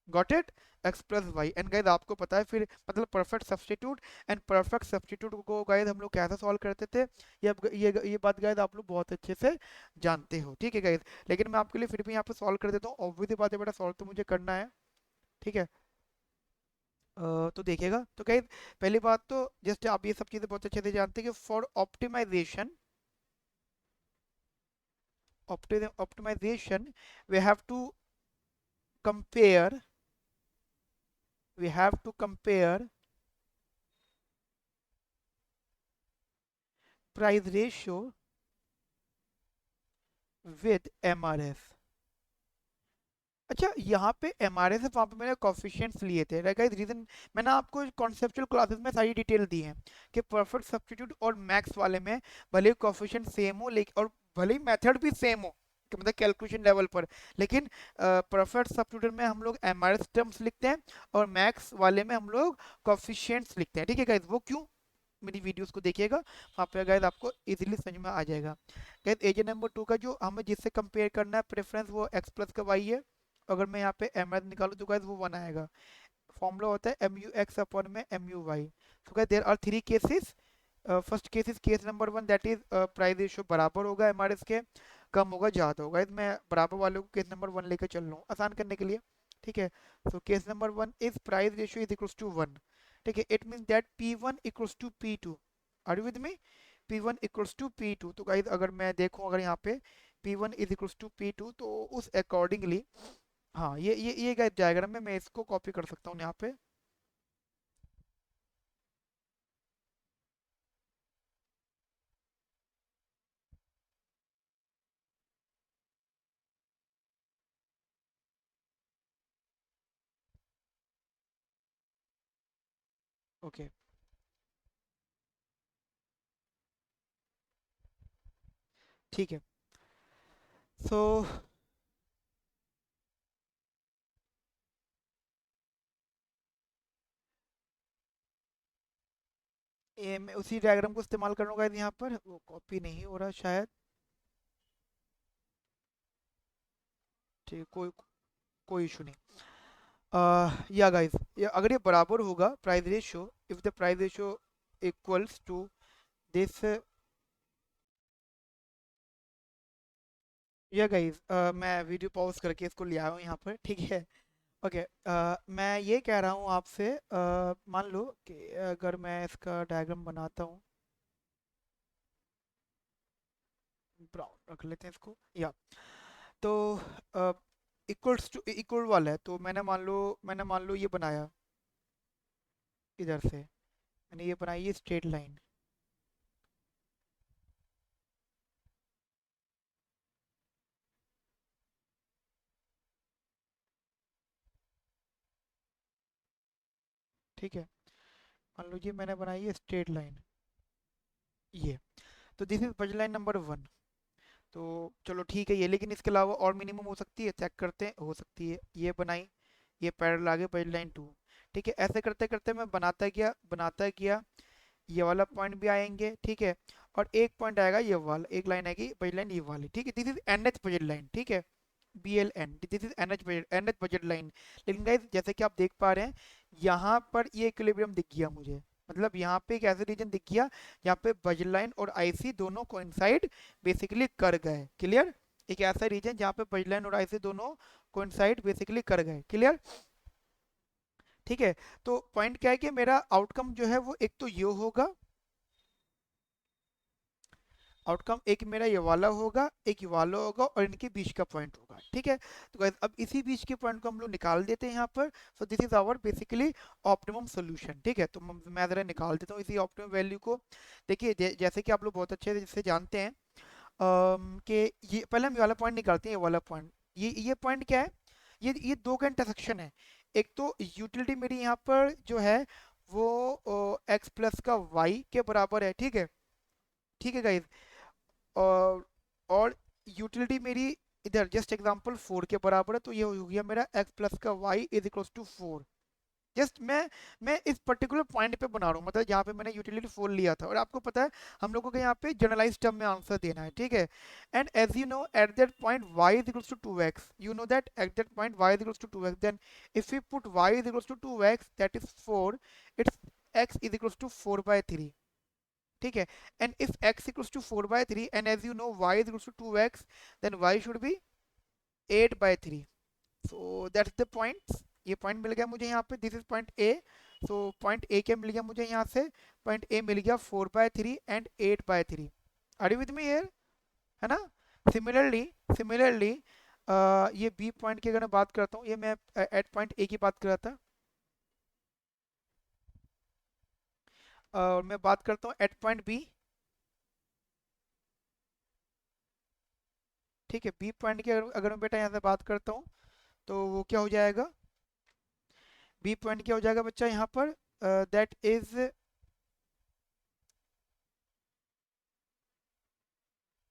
Got it? x+y। And guys आपको पता है फिर मतलब perfect substitute, and perfect substitute को गाइस हम लोग कैसे सॉल्व करते थे, ये बात गाइस आप लोग बहुत अच्छे से जानते हो, ठीक है गाइस। लेकिन मैं आपके लिए फिर भी यहाँ पे सॉल्व कर देता हूँ, ऑब्वियस बात है बेटा, सॉल्व तो मुझे करना है, ठीक है। तो देखिएगा, तो गाइस पहली बात तो जस्ट आप ये सब चीजें बहुत अच्छे से जानते हैं कि for optimisation optimization, we have to compare we have to compare price ratio with MRS. अच्छा, यहाँ पे MRS है, वहाँ पे मैंने कोफिशिएंट्स लिए थे, गाइस रीजन मैंने आपको कॉन्सेप्चुअल क्लासेस में सारी डिटेल दी है कि परफेक्ट सब्स्टिट्यूट और मैक्स वाले में भले कोफिशिएंट सेम हो, लेकिन और भले ही मेथड भी सेम हो, कि मतलब कैलकुलेशन लेवल पर, लेकिन परफेक्ट सब्स्टिट्यूट में हम लोग MRS टर्म्स लिखते हैं और मैक्स वाले में हम लोग कोफिशिएंट्स लिखते हैं, ठीक है गाइस। वो क्यों, मेरी वीडियोस को देखिएगा, वहाँ पे गाइस आपको इजीली समझ में आ जाएगा। गाइस एज नंबर 2 का जो हमें जिससे कंपेयर करना है प्रेफरेंस, वो एक्स प्लस का वाई है। अगर मैं यहाँ पे एम एच निकालूँ तो गाइस वो 1 आएगा। फॉर्मूला होता है एम यू एक्स अपॉन में एम यू वाई। तो guys there are 3 cases. First case is case number 1, that is price ratio बराबर होगा एमआरएस के, कम होगा ज़्यादा होगा। मैं बराबर वाले को केस नंबर 1 लेकर चल रहा हूँ आसान करने के लिए, ठीक है। So case number 1 is price ratio is equals to 1, ठीक है। It means that P1 equals to P2। Are you with me? P1 equals to P2। तो गाइस अगर मैं देखूं, अगर यहाँ पे P1 is equals to P2, तो उस अकॉर्डिंगली, हाँ ये गाइस डायग्राम में मैं इसको कॉपी कर सकता हूँ यहाँ पे। ओके, ठीक है। सो ये मैं उसी डायग्राम को इस्तेमाल करूंगा यहाँ पर, वो कॉपी नहीं हो रहा शायद, ठीक, कोई इशू नहीं। या गाइस, ये अगर ये बराबर होगा price ratio, if the price ratio equals to this, या गाइस मैं वीडियो पॉज करके इसको ले आया हूँ यहाँ पर, ठीक है। ओके, मैं ये कह रहा हूँ आपसे, मान लो कि अगर मैं इसका डायग्राम बनाता हूँ, ब्राउन रख लेते हैं इसको, या तो इक्वल्स टू इक्वल वाला है, तो मैंने मान लो ये बनाया, इधर से मैंने ये बनाई ये स्ट्रेट लाइन, ठीक है। मान लीजिए मैंने बनाई है स्ट्रेट लाइन, ये, तो दिस इज बज लाइन नंबर 1। तो चलो ठीक है ये, लेकिन इसके अलावा और मिनिमम हो सकती है, चेक करते हैं, हो सकती है। ये बनाई, ये पैरेलल आगे बज लाइन 2, ठीक है। ऐसे करते करते मैं बनाता गया, ये वाला पॉइंट भी आएंगे, ठीक है। और एक पॉइंट आएगा ये वाला, एक लाइन आएगी बजट लाइन ये वाली, ठीक है। This is an H budget line, ठीक है, BLN, this is an H budget line. लेकिन गाइस जैसे कि आप देख पा रहे हैं, यहाँ पर ये इक्विलिब्रियम दिख गया मुझे, मतलब यहाँ पे एक ऐसा रीजन दिख गया यहाँ पे बजट लाइन और IC दोनों कोइंसाइड बेसिकली कर गए, क्लियर। एक ऐसा रीजन जहाँ पे बजट लाइन और IC दोनों कोइंसाइड बेसिकली कर गए, क्लियर, ठीक है। तो पॉइंट क्या है कि मेरा आउटकम जो है वो एक तो ये होगा, आउटकम एक मेरा ये वाला होगा, एक ये वाला होगा, और इनके बीच का पॉइंट होगा, ठीक है। तो गाइस अब इसी बीच के पॉइंट को हम लोग निकाल देते हैं यहाँ पर। So this is our basically optimum solution, ठीक है। तो मैं ज़रा निकाल देता हूँ इसी ऑप्टिमम वैल्यू को। देखिए जैसे कि आप लोग बहुत अच्छे से जानते हैं, कि ये पहले हम ये वाला पॉइंट निकालते हैं, ये वाला पॉइंट, ये पॉइंट क्या है, ये दो का इंटरसेक्शन है। एक तो यूटिलिटी मेरी यहाँ पर जो है वो एक्स प्लस का वाई के बराबर है, ठीक है, ठीक है गाइज। और यूटिलिटी मेरी इधर जस्ट एग्जांपल 4 के बराबर है, तो ये हो गया मेरा x प्लस का y is equals to 4। Just मैं इस पर्टिकुलर पॉइंट पे बना रहा हूँ, मतलब जहाँ पे मैंने यूटिलिटी 4 लिया था, और आपको पता है हम लोगों को यहाँ पे जनरलाइज टर्म में आंसर देना है, ठीक है। And as you know at that point y is equals to 2x, you know that at that point y is equals to 2x, then if we put y is equals to 2x that is 4, it's x is equals to 4/3, ठीक है। And if x equals to 4/3 and as you know y is equals to 2x, then y should be 8/3। So that's the point, ये पॉइंट मिल गया मुझे यहाँ पे, this is point A. So point A क्या मिल गया मुझे यहाँ से, पॉइंट ए मिल गया 4/3 and 8/3। Are you with me here, है ना। सिमिलरली सिमिलरली ये बी पॉइंट की अगर मैं बात करता हूँ, ये मैं एट पॉइंट ए की बात कर रहा था, और मैं बात करता हूँ एट पॉइंट बी। ठीक है, बी पॉइंट की अगर मैं बेटा यहाँ से बात करता हूँ, तो वो क्या हो जाएगा, बी पॉइंट क्या हो जाएगा बच्चा यहाँ पर, दैट इज,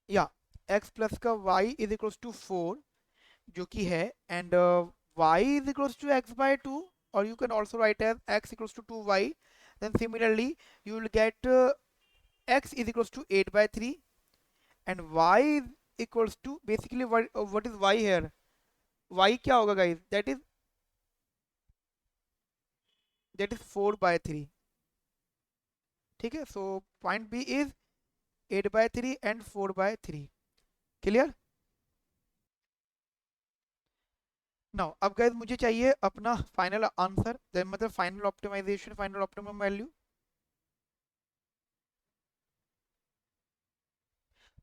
या एक्स प्लस का वाई इज इक्वल्स टू 4, जो कि है, and y is equals to x by 2, और you can also write as x equals to 2 y. Then similarly you will get x is equals to 8 by 3, and y is equals to, basically what is y here, y क्या होगा guys, that is 4 by 3। ठीक है, so point b is 8 by 3 and 4 by 3। Clear. Now अब गाइस मुझे चाहिए अपना फाइनल आंसर, मतलब final optimization, final optimum value.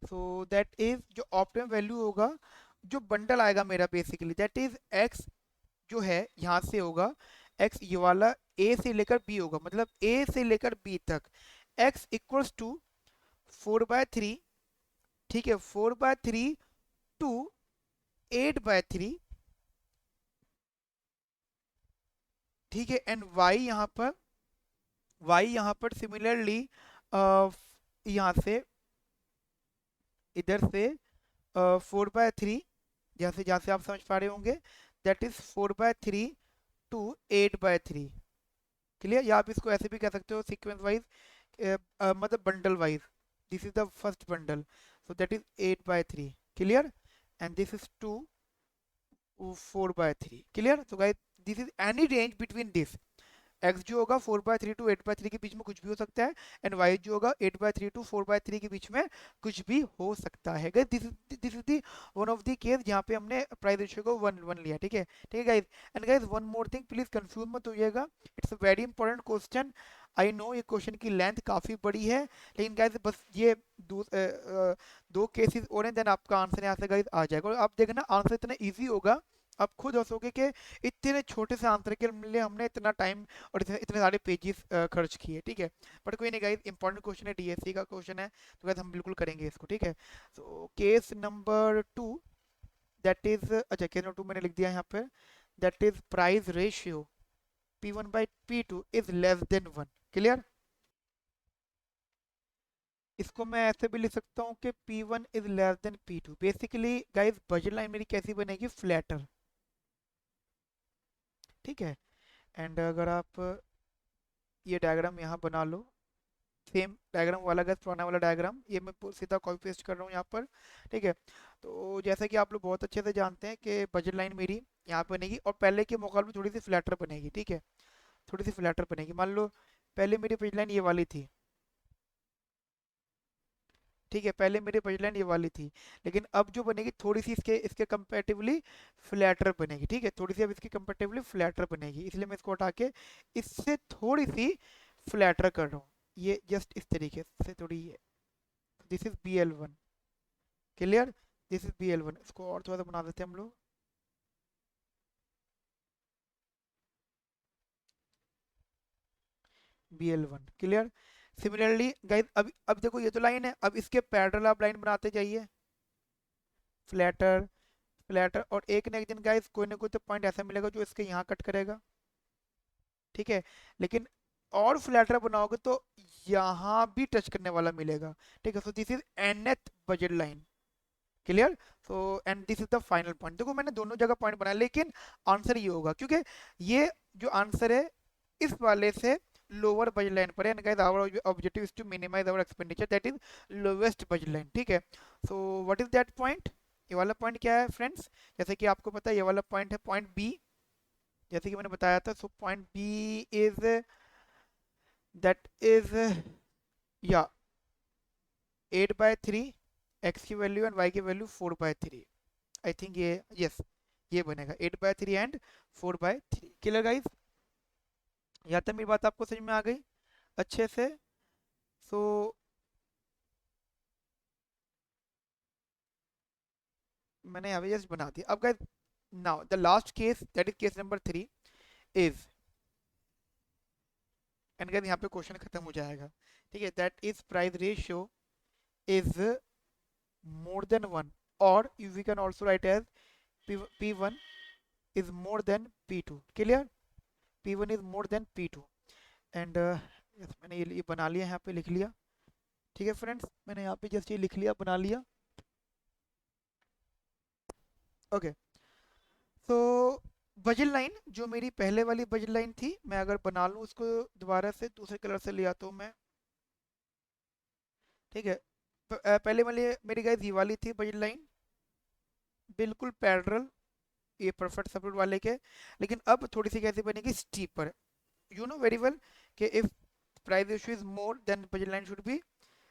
So that is जो ऑप्टिमम वैल्यू होगा, जो बंडल आएगा मेरा बेसिकली, दैट इज एक्स जो है यहाँ से होगा, एक्स ये वाला ए से लेकर बी होगा, मतलब ए से लेकर बी तक एक्स इक्वल्स टू 4/3। ठीक है, 4/3 टू 8/3। ठीक है, एंड वाई यहाँ पर सिमिलरली यहाँ से, इधर से 4/3, जहाँ से आप समझ पा रहे होंगे, दैट इज 4/3 टू 8/3। क्लियर, या आप इसको ऐसे भी कह सकते हो सीक्वेंस वाइज, मतलब bundle wise, this is the first bundle, so that is 8/3। Clear, and this is 4/3। Clear, तो guys this is any range between this, x जो होगा 4/3 टू 8/3 के बीच में कुछ भी हो सकता है, एंड वाई जो होगा 8/3 टू 4/3 के बीच में कुछ भी हो सकता है। Guys this is the one of the case जहाँ पे हमने प्राइस रेशियो को 1:1 लिया। ठीक है, ठीक है guys. And guys one more thing, please confuse मत होइएगा, it's a very important question. I know ये क्वेश्चन की लेंथ काफ़ी बड़ी है, लेकिन गाइस बस ये दो केसेस और हैं, देन आपका आंसर यहाँ से गाइस आ जाएगा, और आप देखना आंसर इतना ईजी होगा, आप खुद हंसोगे कि इतने छोटे से आंसर के लिए हमने इतना टाइम और इतने इतने सारे पेजेस खर्च किए। ठीक है, बट कोई नहीं गाइस, इंपॉर्टेंट क्वेश्चन है, डीएससी का क्वेश्चन है, तो गाइस हम बिल्कुल करेंगे इसको। ठीक है, तो केस नंबर 2, दैट इज, अच्छा केस नंबर 2 मैंने लिख दिया यहाँ पे, that is price ratio P1/P2 is less then 1। Clear, इसको मैं ऐसे भी लिख सकता हूँ कि P1 is less then P2। Basically guys budget line मेरी कैसी बनेगी, फ्लैटर। ठीक है, एंड अगर आप ये डायग्राम यहाँ बना लो, सेम डायग्राम वाला का पुराना वाला डायग्राम, ये मैं सीधा कॉपी पेस्ट कर रहा हूँ यहाँ पर। ठीक है, तो जैसा कि आप लोग बहुत अच्छे से जानते हैं कि बजट लाइन मेरी यहाँ पे बनेगी, और पहले के मुकाबले थोड़ी सी फ्लैटर बनेगी। ठीक है, थोड़ी सी फ्लैटर बनेगी, मान लो पहले मेरी बजट लाइन ये वाली थी। ठीक है, पहले मेरी बजट लाइन ये वाली थी, लेकिन अब जो बनेगी थोड़ी सी इसके इसके कंपेरेटिवली फ्लैटर बनेगी। ठीक है, थोड़ी सी अब इसकी कंपेरेटिवली फ्लैटर बनेगी, इसलिए मैं इसको हटा के इससे थोड़ी सी फ्लैटर कर रहा हूँ, ये जस्ट इस तरीके से थोड़ी, this is BL1। Clear, this is BL1, इसको और थोड़ा सा बना देते हैं हम लोग, BL1। क्लियर, सिमिलरली गाइस अब देखो ये तो लाइन है, अब इसके पैरेलल आप लाइन बनाते जाइए, फ्लैटर फ्लैटर, और एक ना एक दिन गाइस कोई ना कोई तो पॉइंट ऐसा मिलेगा जो इसके यहाँ कट करेगा। ठीक है, लेकिन और फ्लैटर बनाओगे तो यहाँ भी टच करने वाला मिलेगा। ठीक है, so this is nth budget line. Clear, so and this is the final point. देखो मैंने दोनों जगह पॉइंट बनाया, लेकिन आंसर ये होगा, क्योंकि ये जो आंसर है इस वाले से लोअर बजट लाइन पर है, and guys our objective is to minimize our expenditure, that is lowest budget line. ठीक है, so what is that point, ये वाला पॉइंट क्या है फ्रेंड्स, जैसे कि आपको पता है ये वाला पॉइंट है पॉइंट बी, जैसे कि मैंने बताया था। सो point B is, that is, या 8/3, एक्स की वैल्यू एंड वाई की वैल्यू 4/3। आई थिंक ये, यस, ये बनेगा 8/3 एंड 4/3। क्लियर गाइस, यहाँ तक मेरी बात आपको समझ में आ गई अच्छे से। सो मैंने यहाँ पे जस्ट बना दिया। अब guys now the last case that is case number 3 is, and guys यहाँ पे क्वेश्चन खत्म हो जाएगा। ठीक है, that is price ratio is more than 1, और we can also write as P1 is more than P2। Clear, P1 is more than P2। एंड मैंने ये बना लिया, यहाँ पे लिख लिया। ठीक है फ्रेंड्स, मैंने यहाँ पे जस्ट ये लिख लिया, बना लिया। ओके, तो बजल लाइन जो मेरी पहले वाली बजल लाइन थी, मैं अगर बना लूँ उसको दोबारा से दूसरे कलर से ले आता हूँ मैं। ठीक है, पहले वाली मेरी गाइस ये वाली थी बजल लाइन, बिल्कुल पैरेलल, ये परफेक्ट सपोर्ट वाले के। लेकिन अब थोड़ी सी कैसे बनेगी, steeper. You know very well कि if price ratio is more than budget line should be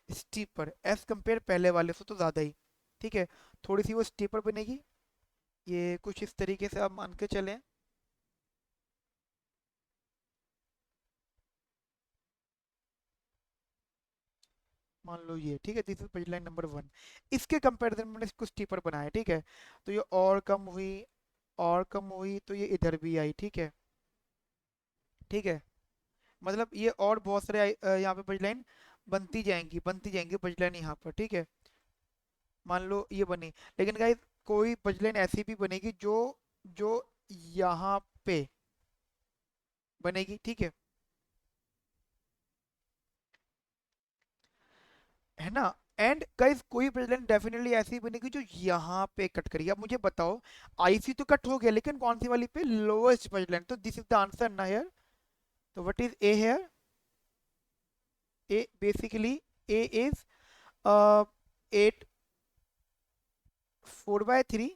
steeper as compare पहले वाले से तो ज़्यादा ही। ठीक है, थोड़ी सी वो स्टीपर बनेगी, ये कुछ इस तरीके से आप मान के चलें। मान लो ये, ठीक है, this is budget line number 1। इसके कंपैरिजन में मैंने इसको स्टीपर बनाया। ठीक है, तो ये और कम हुई, और कम हुई, तो ये इधर भी आई। ठीक है, ठीक है, मतलब ये और बहुत सारे यहाँ पे बजट लाइन बनती जाएंगी, बनती जाएंगी बजट लाइन यहाँ पर। ठीक है, मान लो ये बनी, लेकिन गाइस कोई बजट लाइन ऐसी भी बनेगी जो जो यहाँ पे बनेगी। ठीक है ना। एंड गाइस कोई बजट लाइन डेफिनेटली ऐसी बनेगी जो यहाँ पे कट करेगी। अब मुझे बताओ, आईसी तो कट हो गया, लेकिन कौन सी वाली पे, लोएस्ट बजट लाइन। तो दिस इज द आंसर ना हियर। तो what is a here, a basically a is 8 4/3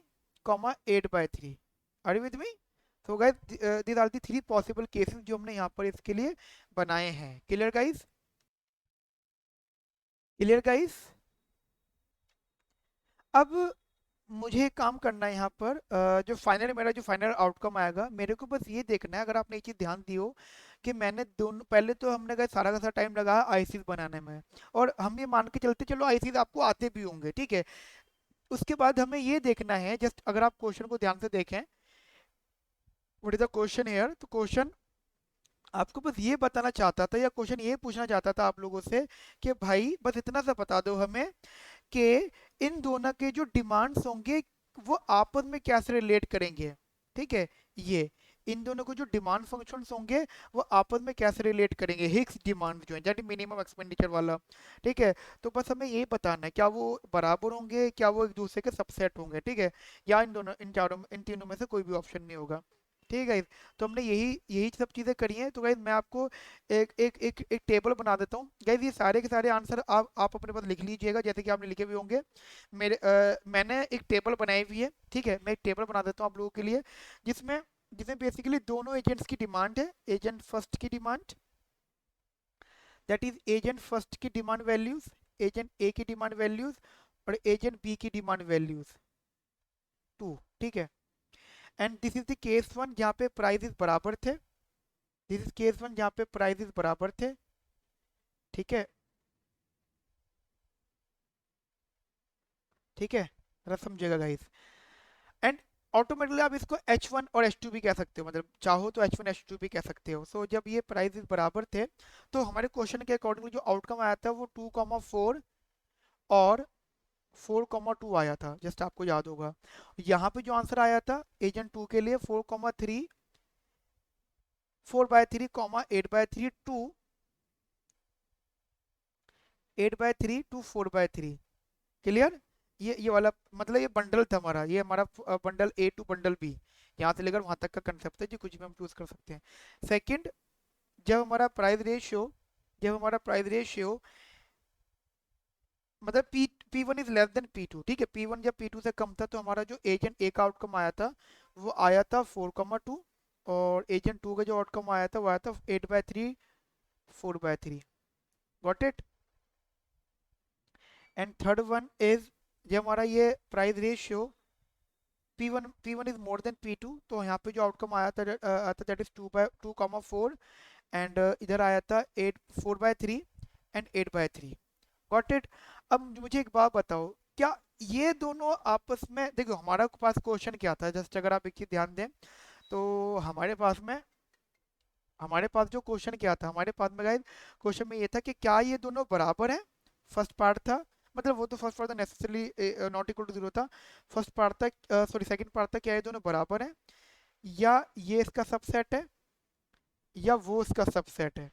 comma 8/3। Are you with me? तो guys these are the 3 possible cases जो हमने यहाँ पर इसके लिए बनाए हैं। Clear guys, clear guys. अब मुझे एक काम करना है यहाँ पर, जो फाइनल मेरा जो फाइनल आउटकम आएगा, मेरे को बस ये देखना है, अगर आपने एक चीज़ ध्यान दी हो कि मैंने दोनों, पहले तो हमने गाइस सारा का सारा टाइम लगा आईसीज बनाने में, और हम ये मान के चलते चलो आईसीज आपको आते भी होंगे। ठीक है, उसके बाद हमें ये देखना है, जस्ट अगर आप क्वेश्चन को ध्यान से देखें, what is the question here. तो क्वेश्चन आपको बस ये बताना चाहता था, या क्वेश्चन ये पूछना चाहता था आप लोगों से कि भाई बस इतना सा बता दो हमें कि इन दोनों के जो डिमांड्स होंगे वो आपस में कैसे रिलेट करेंगे। ठीक है, ये इन दोनों को जो डिमांड फंक्शंस होंगे वो आपस में कैसे रिलेट करेंगे, हिक्स डिमांड जो है, दैट मिनिमम एक्सपेंडिचर वाला। ठीक है, तो बस हमें ये बताना है क्या वो बराबर होंगे, क्या वो एक दूसरे के सबसेट होंगे। ठीक है, या इन दोनों, इन चारों, इन तीनों में से कोई भी ऑप्शन नहीं होगा। ठीक है गाइस, तो हमने यही यही सब चीज़ें करी हैं। तो गाइस मैं आपको एक टेबल बना देता हूँ। गाइस ये सारे के सारे आंसर आप अपने पास लिख लीजिएगा, जैसे कि आपने लिखे हुए होंगे। मैंने एक टेबल बनाई हुई है। ठीक है, मैं एक टेबल बना देता हूँ आप लोगों के लिए, जिसमें जिसमें बेसिकली दोनों एजेंट्स की डिमांड है। एजेंट फर्स्ट की demand, that is agent first की डिमांड वैल्यूज, एजेंट ए की डिमांड वैल्यूज, और एजेंट बी की डिमांड वैल्यूज 2। ठीक है, and this is the case one जहाँ पे प्राइजेस बराबर थे। दिस इज केस वन जहाँ पे प्राइजेस बराबर थे। ठीक है, ठीक है, जरा समझिएगा गाइस। एंड ऑटोमेटिकली आप इसको H1 और H2 भी कह सकते हो, मतलब चाहो तो H1 H2 भी कह सकते हो। सो जब ये प्राइजेस बराबर थे, तो हमारे क्वेश्चन के अकॉर्डिंग जो आउटकम आया था वो 2,4 और 4,2 आया था, जस्ट आपको याद होगा। यहाँ पे जो आंसर आया था एजेंट 2 के लिए 4,3, 4/3 8/3 टू 8/3 टू 4/3। क्लियर, ये वाला मतलब ये बंडल था हमारा, ये हमारा bundle A to bundle B, यहाँ से लेकर वहां तक का कंसेप्ट है जी, कुछ भी हम चूज कर सकते हैं। सेकंड, जब हमारा प्राइस रेशियो, जब हमारा प्राइस रेशियो मतलब P1 is less then P2। ठीक है, P1 जब P2 से कम था, तो हमारा जो एजेंट ए का आउटकम आया था वो आया था 4,2, और एजेंट 2 का जो आउटकम आया था वो आया था 8/3 4/3। Got it. And third one is, जब हमारा ये price ratio P1 is more then P2, तो यहाँ पे जो आउटकम आया था दैट इज 2/4, एंड इधर आया था 4/3 एंड 8/3। Got it. अब मुझे एक बात बताओ, क्या ये दोनों आपस में देखो, हमारा पास क्वेश्चन क्या था, जस्ट अगर आप एक चीज ध्यान दें तो हमारे पास जो क्वेश्चन क्या था, हमारे पास में गाइस क्वेश्चन में ये था कि क्या ये दोनों बराबर हैं। फर्स्ट पार्ट था, मतलब वो तो फर्स्ट पार्ट था, necessarily not equal to zero था। फर्स्ट पार्ट था, सॉरी सेकंड पार्ट था, क्या ये दोनों बराबर हैं, या ये इसका सबसेट है, या वो इसका सबसेट है।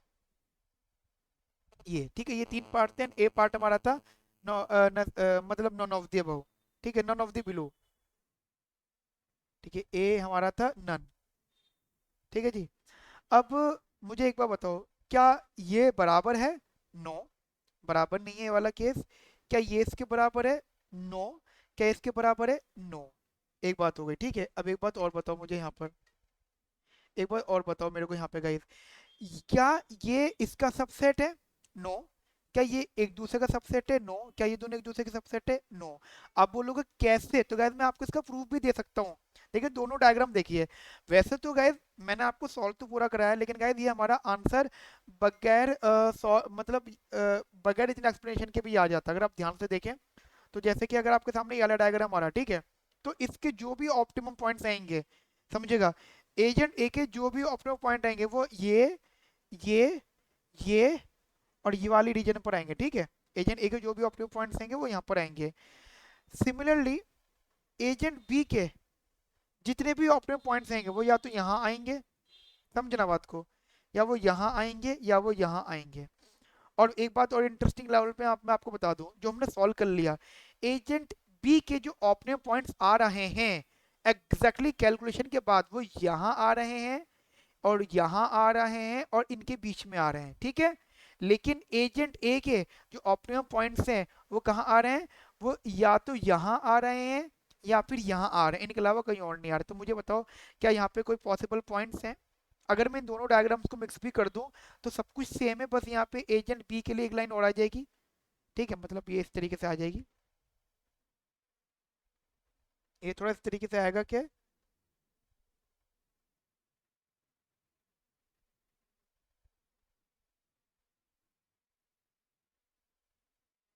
ये ठीक है, ये तीन पार्ट थे। ए पार्ट हमारा था मतलब नॉन ऑफ द अबव, ठीक है, नॉन ऑफ द बिलो, ठीक है, ए हमारा था नन, ठीक है जी। अब मुझे एक बार बताओ, क्या ये बराबर है? नो, बराबर नहीं है ये वाला केस। क्या ये इसके बराबर है? नो। क्या इसके बराबर है? नो। एक बात हो गई, ठीक है। अब एक बात और बताओ मुझे यहाँ पर, एक बात और बताओ मेरे को यहाँ पे गाइस, क्या ये इसका सबसेट है? नो। क्या ये एक दूसरे का सबसेट है? नो। क्या ये दोनों एक दूसरे के सबसेट है? नो। आप बोलोगे कैसे, तो गाइस मैं आपको इसका प्रूफ भी दे सकता हूँ। देखिए दोनों डायग्राम देखिए, वैसे तो गाइस मैंने आपको सॉल्व तो पूरा कराया है, लेकिन गाइस ये हमारा आंसर बगैर मतलब बगैर इतने एक्सप्लेनेशन के भी आ जाता है, अगर आप ध्यान से देखें। तो जैसे कि अगर आपके सामने ये वाला डायग्राम आ रहा है, ठीक है, तो इसके जो भी ऑप्टिमम पॉइंट्स आएंगे, समझेगा, एजेंट ए के जो भी ऑप्टिमम पॉइंट आएंगे वो ये ये और ये वाली रीजन पर आएंगे, ठीक है। एजेंट ए के जो भी ऑप्टिमम पॉइंट्स आएंगे वो यहाँ पर आएंगे। सिमिलरली एजेंट बी के जितने भी ऑप्टिमम पॉइंट्स आएंगे वो या तो यहाँ आएंगे, समझना बात को, या वो यहाँ आएंगे, या वो यहाँ आएंगे। और एक बात और इंटरेस्टिंग लेवल पे मैं आपको बता दूं, जो हमने सॉल्व कर लिया, एजेंट बी के जो ऑप्टिमम पॉइंट्स आ रहे हैं एग्जैक्टली कैलकुलेशन के बाद वो यहाँ आ रहे हैं और यहाँ आ रहे हैं और इनके बीच में आ रहे हैं, ठीक है। लेकिन एजेंट ए के जो ऑप्टिमम पॉइंट्स हैं वो कहाँ आ रहे हैं, वो या तो यहाँ आ रहे हैं या फिर यहाँ आ रहे हैं, इनके अलावा कहीं और नहीं आ रहे। तो मुझे बताओ, क्या यहाँ पे कोई पॉसिबल पॉइंट्स हैं? अगर मैं इन दोनों डायग्राम्स को मिक्स भी कर दूं तो सब कुछ सेम है, बस यहाँ पे एजेंट बी के लिए एक लाइन और आ जाएगी, ठीक है, मतलब ये इस तरीके से आ जाएगी, ये थोड़ा इस तरीके से आएगा क्या,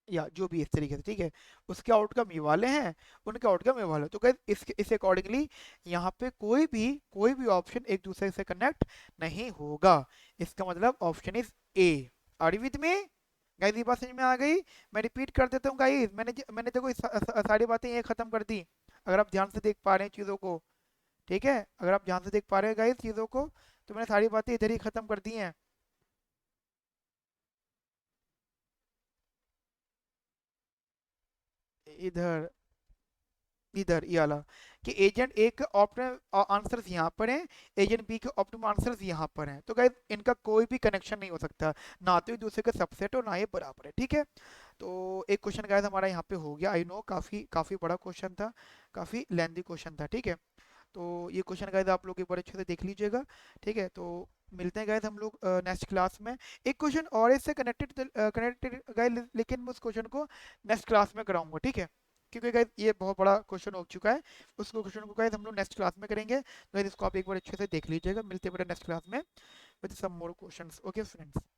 या जो भी इस तरीके से, ठीक है। उसके आउटकम ये वाले हैं, उनके आउटकम ये वाले, तो गाइस इस अकॉर्डिंगली यहाँ पे कोई भी ऑप्शन एक दूसरे से कनेक्ट नहीं होगा। इसका मतलब option is A. Are you with me guys? ये बात समझ में आ गई? मैं रिपीट कर देता हूँ गाइस, मैंने देखो सारी बातें ये खत्म कर दी, अगर आप ध्यान से देख पा रहे हैं चीज़ों को, ठीक है, अगर आप ध्यान से देख पा रहे हैं गाइस चीज़ों को, तो मैंने सारी बातें इधर ही खत्म कर दी हैं। इधर इधर ये वाला, कि एजेंट ए के ऑप्टिमम आंसर्स यहाँ पर हैं, एजेंट बी के ऑप्टिमम आंसर्स यहाँ पर हैं, तो गाइस इनका कोई भी कनेक्शन नहीं हो सकता, ना तो एक दूसरे का सबसेट और ना ये बराबर है, ठीक है। तो एक क्वेश्चन गाइस हमारा यहाँ पे हो गया, आई नो काफ़ी काफ़ी बड़ा क्वेश्चन था, काफ़ी लेंथी क्वेश्चन था, ठीक है। तो ये क्वेश्चन गाइस आप लोग एक बार अच्छे से देख लीजिएगा, ठीक है। तो मिलते हैं गाइस हम लोग नेक्स्ट क्लास में। एक क्वेश्चन और इससे कनेक्टेड गाइस, लेकिन मैं उस क्वेश्चन को नेक्स्ट क्लास में कराऊंगा, ठीक है, क्योंकि गाइस ये बहुत बड़ा क्वेश्चन हो चुका है। उस क्वेश्चन को गाइस हम लोग नेक्स्ट क्लास में करेंगे, गाइस इसको आप एक बार अच्छे से देख लीजिएगा। मिलते हैं बेटा नेक्स्ट क्लास में with some more questions. Okay friends.